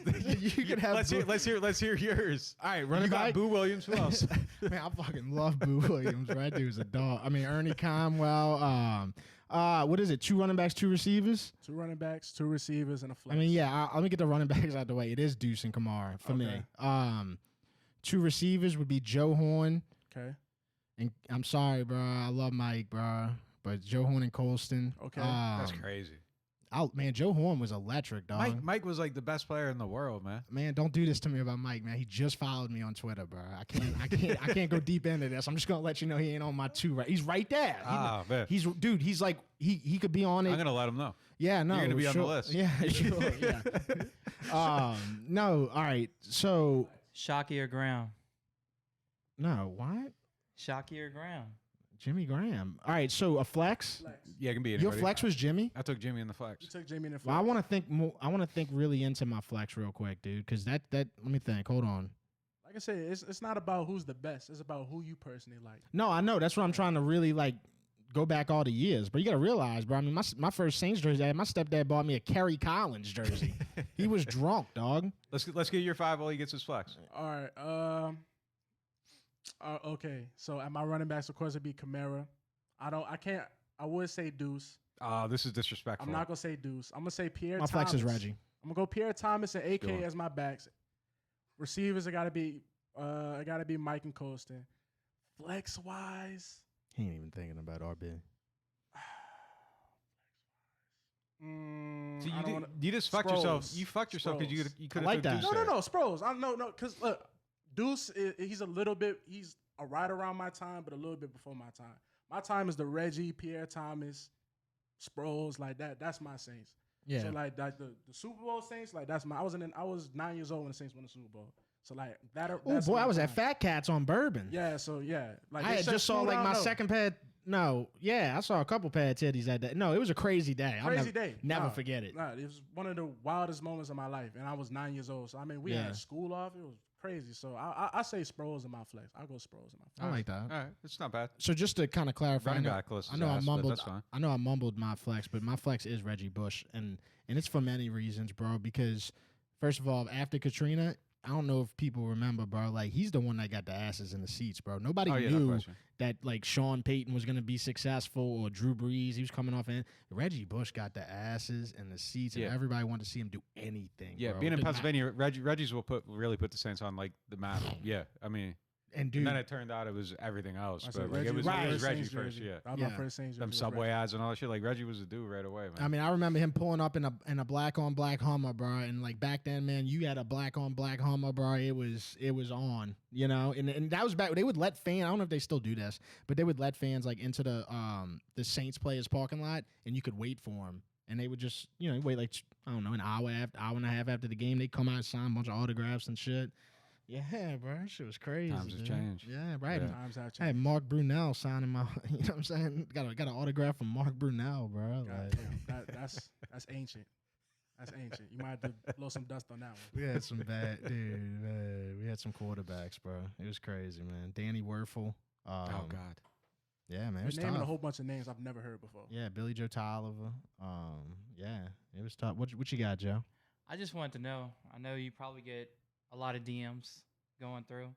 You can have. Let's hear yours. All right, running you back. got Boo Williams. Who else? Man, I fucking love Boo Williams. Right, that dude's a dog. I mean, Ernie Conwell. What is it? 2 running backs, 2 receivers. 2 running backs, 2 receivers, and a flex. I mean, yeah. Let me get the running backs out the way. It is Deuce and Kamara for me. 2 receivers would be Joe Horn. Okay. And I'm sorry, bro. I love Mike, bro. But Joe Horn and Colston. Okay. That's crazy. Man, Joe Horn was electric, dog. Mike was like the best player in the world, man. Man, don't do this to me about Mike, man. He just followed me on Twitter, bro. I can't go deep into this. I'm just gonna let you know he ain't on my 2. Right, he's right there. Man. He's like he could be on it. I'm gonna let him know. Yeah, no, you're gonna be on the list. Yeah, sure. Yeah. No, all right. So Shockey or Graham? No, what? Shockey or Graham? Jimmy Graham. All right, so a flex. Yeah, it can be anybody. Your flex was Jimmy. I took Jimmy in the flex. You took Jimmy in the flex. Well, I want to think more. I want to think really into my flex real quick, dude. Because that. Let me think. Hold on. Like I said, it's not about who's the best. It's about who you personally like. No, I know. That's what I'm trying to really like go back all the years, but you got to realize, bro. I mean, my first Saints jersey, my stepdad bought me a Kerry Collins jersey. He was drunk, dog. Let's get your 5 while he gets his flex. All right. Okay. So at my running backs, of course, it'd be Kamara. I would say Deuce. This is disrespectful. I'm not gonna say Deuce. I'm gonna say Pierre. My Thomas. flex is Reggie. I'm gonna go Pierre Thomas and AK Sure. as my backs. Receivers, I gotta be Mike and Colston. Flex wise, He ain't even thinking about RB. So you just fucked yourself. You fucked yourself because you could have like that. No, Sproles. Because look, Deuce, he's a right around my time, but a little bit before my time. My time is the Reggie, Pierre Thomas, Sproles, like that. That's my Saints. Yeah. So like the Super Bowl Saints, like that's my. I was 9 years old when the Saints won the Super Bowl. So like that. Oh boy, I was at Fat Cats on Bourbon. Yeah. So yeah, like I had just saw like my second pair. No, yeah, I saw a couple pair of titties that day. No, it was a crazy day. Crazy day. Never forget it. Nah, it was one of the wildest moments of my life, and I was 9 years old. So I mean, we had school off. It was crazy. So I say Sproles in my flex. I'll go Sproles in my flex. I like that. All right, it's not bad. So just to kind of clarify, I know I mumbled my flex, but my flex is Reggie Bush, and it's for many reasons, bro. Because first of all, after Katrina, I don't know if people remember, bro. Like he's the one that got the asses in the seats, bro. Nobody knew that like Sean Payton was gonna be successful or Drew Brees. He was coming off in. Reggie Bush got the asses in the seats, and everybody wanted to see him do anything. Yeah, bro. being in Pennsylvania, Reggie's will really put the Saints on like the map. Yeah, I mean. And dude, then it turned out it was everything else. But like, Reggie, it was Reggie Saints first, jersey. yeah. That was my first Saints Them jersey. subway ads and all that shit. Like Reggie was a dude right away, man. I mean, I remember him pulling up in a black on black Hummer, bro. And like back then, man, you had a black on black Hummer, bro. It was on, you know. And that was back. They would let fans. I don't know if they still do this, but they would let fans like into the Saints players parking lot, and you could wait for them. And they would just, you know, wait like I don't know, an hour and a half after the game. They come out and sign a bunch of autographs and shit. Yeah, bro, that shit was crazy. Times have changed. Yeah, right. Yeah. Times have changed. I had Mark Brunell signing my, you know what I'm saying? Got an autograph from Mark Brunell, bro. God, that's ancient. That's ancient. You might have to blow some dust on that one. We had some bad, dude. Man, we had some quarterbacks, bro. It was crazy, man. Danny Werfel. Oh God. Yeah, man. It You're was naming tough. a whole bunch of names I've never heard before. Yeah, Billy Joe Tolliver. Yeah, it was tough. What you got, Joe? I just wanted to know. I know you probably get a lot of DMs going through.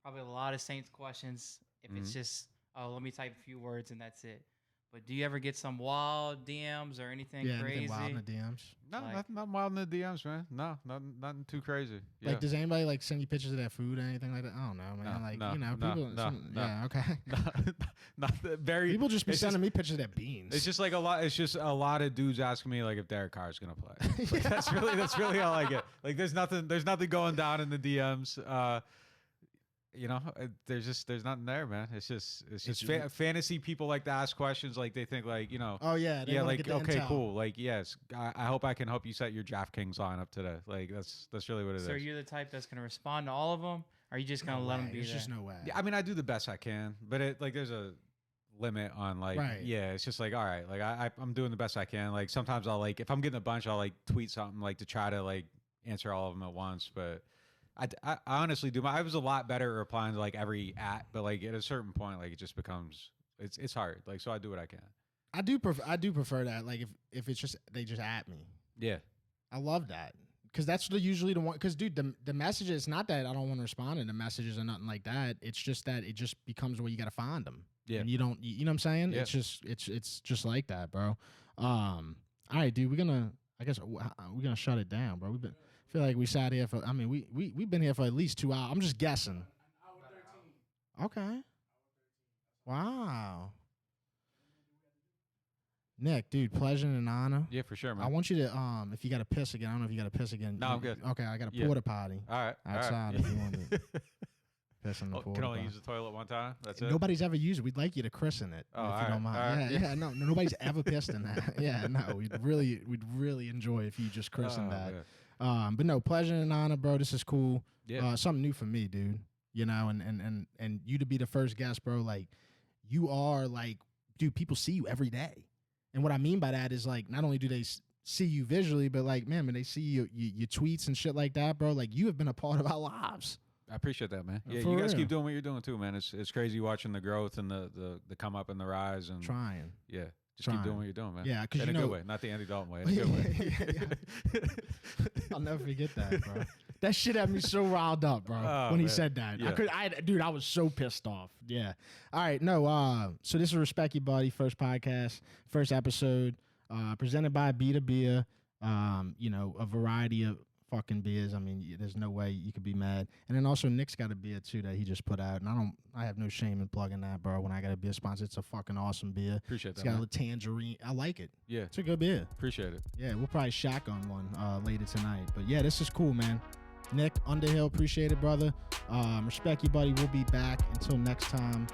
Probably a lot of Saints questions. If it's just, oh, let me type a few words and that's it. But do you ever get some wild DMs or anything crazy? Anything wild in the DMs? No, Like- nothing wild in the DMs, man. No, nothing too crazy. Yeah. Like, does anybody like send you pictures of their food or anything like that? I don't know, man. People. Yeah, okay. not very. People just be it's sending me pictures of their beans. It's just like a lot. It's just a lot of dudes asking me like if Derek Carr's gonna play. Like, that's really all I get. Like there's nothing going down in the DMs. You know, there's nothing there, man. It's just fantasy people like to ask questions. Like they think like, you know. Oh yeah. Yeah. Like, get the okay, intel. cool. Like, yes, I hope I can help you set your DraftKings lineup today. Like that's really what it is. So you're the type that's gonna respond to all of them? Or are you just gonna let them be There's there? just no way. Yeah, I mean, I do the best I can, but there's a limit on like, Right. yeah, it's just like, all right, like I'm doing the best I can. Like sometimes I'll like, if I'm getting a bunch, I'll like tweet something like to try to like answer all of them at once. But I honestly do. I was a lot better at replying to like every but like at a certain point, like it just becomes, it's hard. Like, so I do what I can. I do prefer that. Like if it's just they just at me. Yeah. I love that. Because that's usually the one. Because dude, the messages. It's not that I don't want to respond to the messages or nothing like that. It's just that it just becomes where you got to find them. Yeah. And you don't. You know what I'm saying? Yeah. It's just like that, bro. All right, dude. I guess we're gonna shut it down, bro. Feel like we sat here for. I mean, we've been here for at least 2 hours. I'm just guessing. Okay. Wow. Nick, dude, pleasure and honor. Yeah, for sure, man. I want you to if you got to piss again. I don't know if you got to piss again. No, I'm good. Okay, I got a porta potty All right. outside if you want to piss in the porta Can only potty. use the toilet one time. That's it. Nobody's ever used it. We'd like you to christen it Oh, if you don't mind. all right. Yeah, no, nobody's ever pissed in that. Yeah, no, we'd really enjoy if you just christened that. Yeah. But no, pleasure and honor, bro. This is cool. Yeah. Something new for me, dude. You know, and you to be the first guest, bro. Like, you are like, dude. People see you every day, and what I mean by that is like, not only do they see you visually, but like, man, when they see your tweets and shit like that, bro. Like, you have been a part of our lives. I appreciate that, man. Yeah, For you guys real. keep doing what you're doing too, man. It's crazy watching the growth and the come up and the rise and Trying. yeah. Just keep doing what you're doing, man. Yeah, because in you a know, good way, not the Andy Dalton way. In a good way. I'll never forget that, bro. That shit had me so riled up, bro, when he man. said that. Yeah. Dude, I was so pissed off. Yeah. All right, no. So this is Respect You Buddy, first podcast, first episode, presented by Beta Beer. You know, a variety of fucking beers. I mean, there's no way you could be mad. And then also Nick's got a beer too that he just put out, and I have no shame in plugging that, bro. When I got a beer sponsor, it's a fucking awesome beer. Appreciate that. It's got man. a little tangerine. I like it. Yeah, It's a good beer. appreciate it. Yeah, we'll probably shotgun one later tonight. But yeah, this is cool, man. Nick Underhill, appreciate it, brother. Respect You Buddy. We'll be back. Until next time.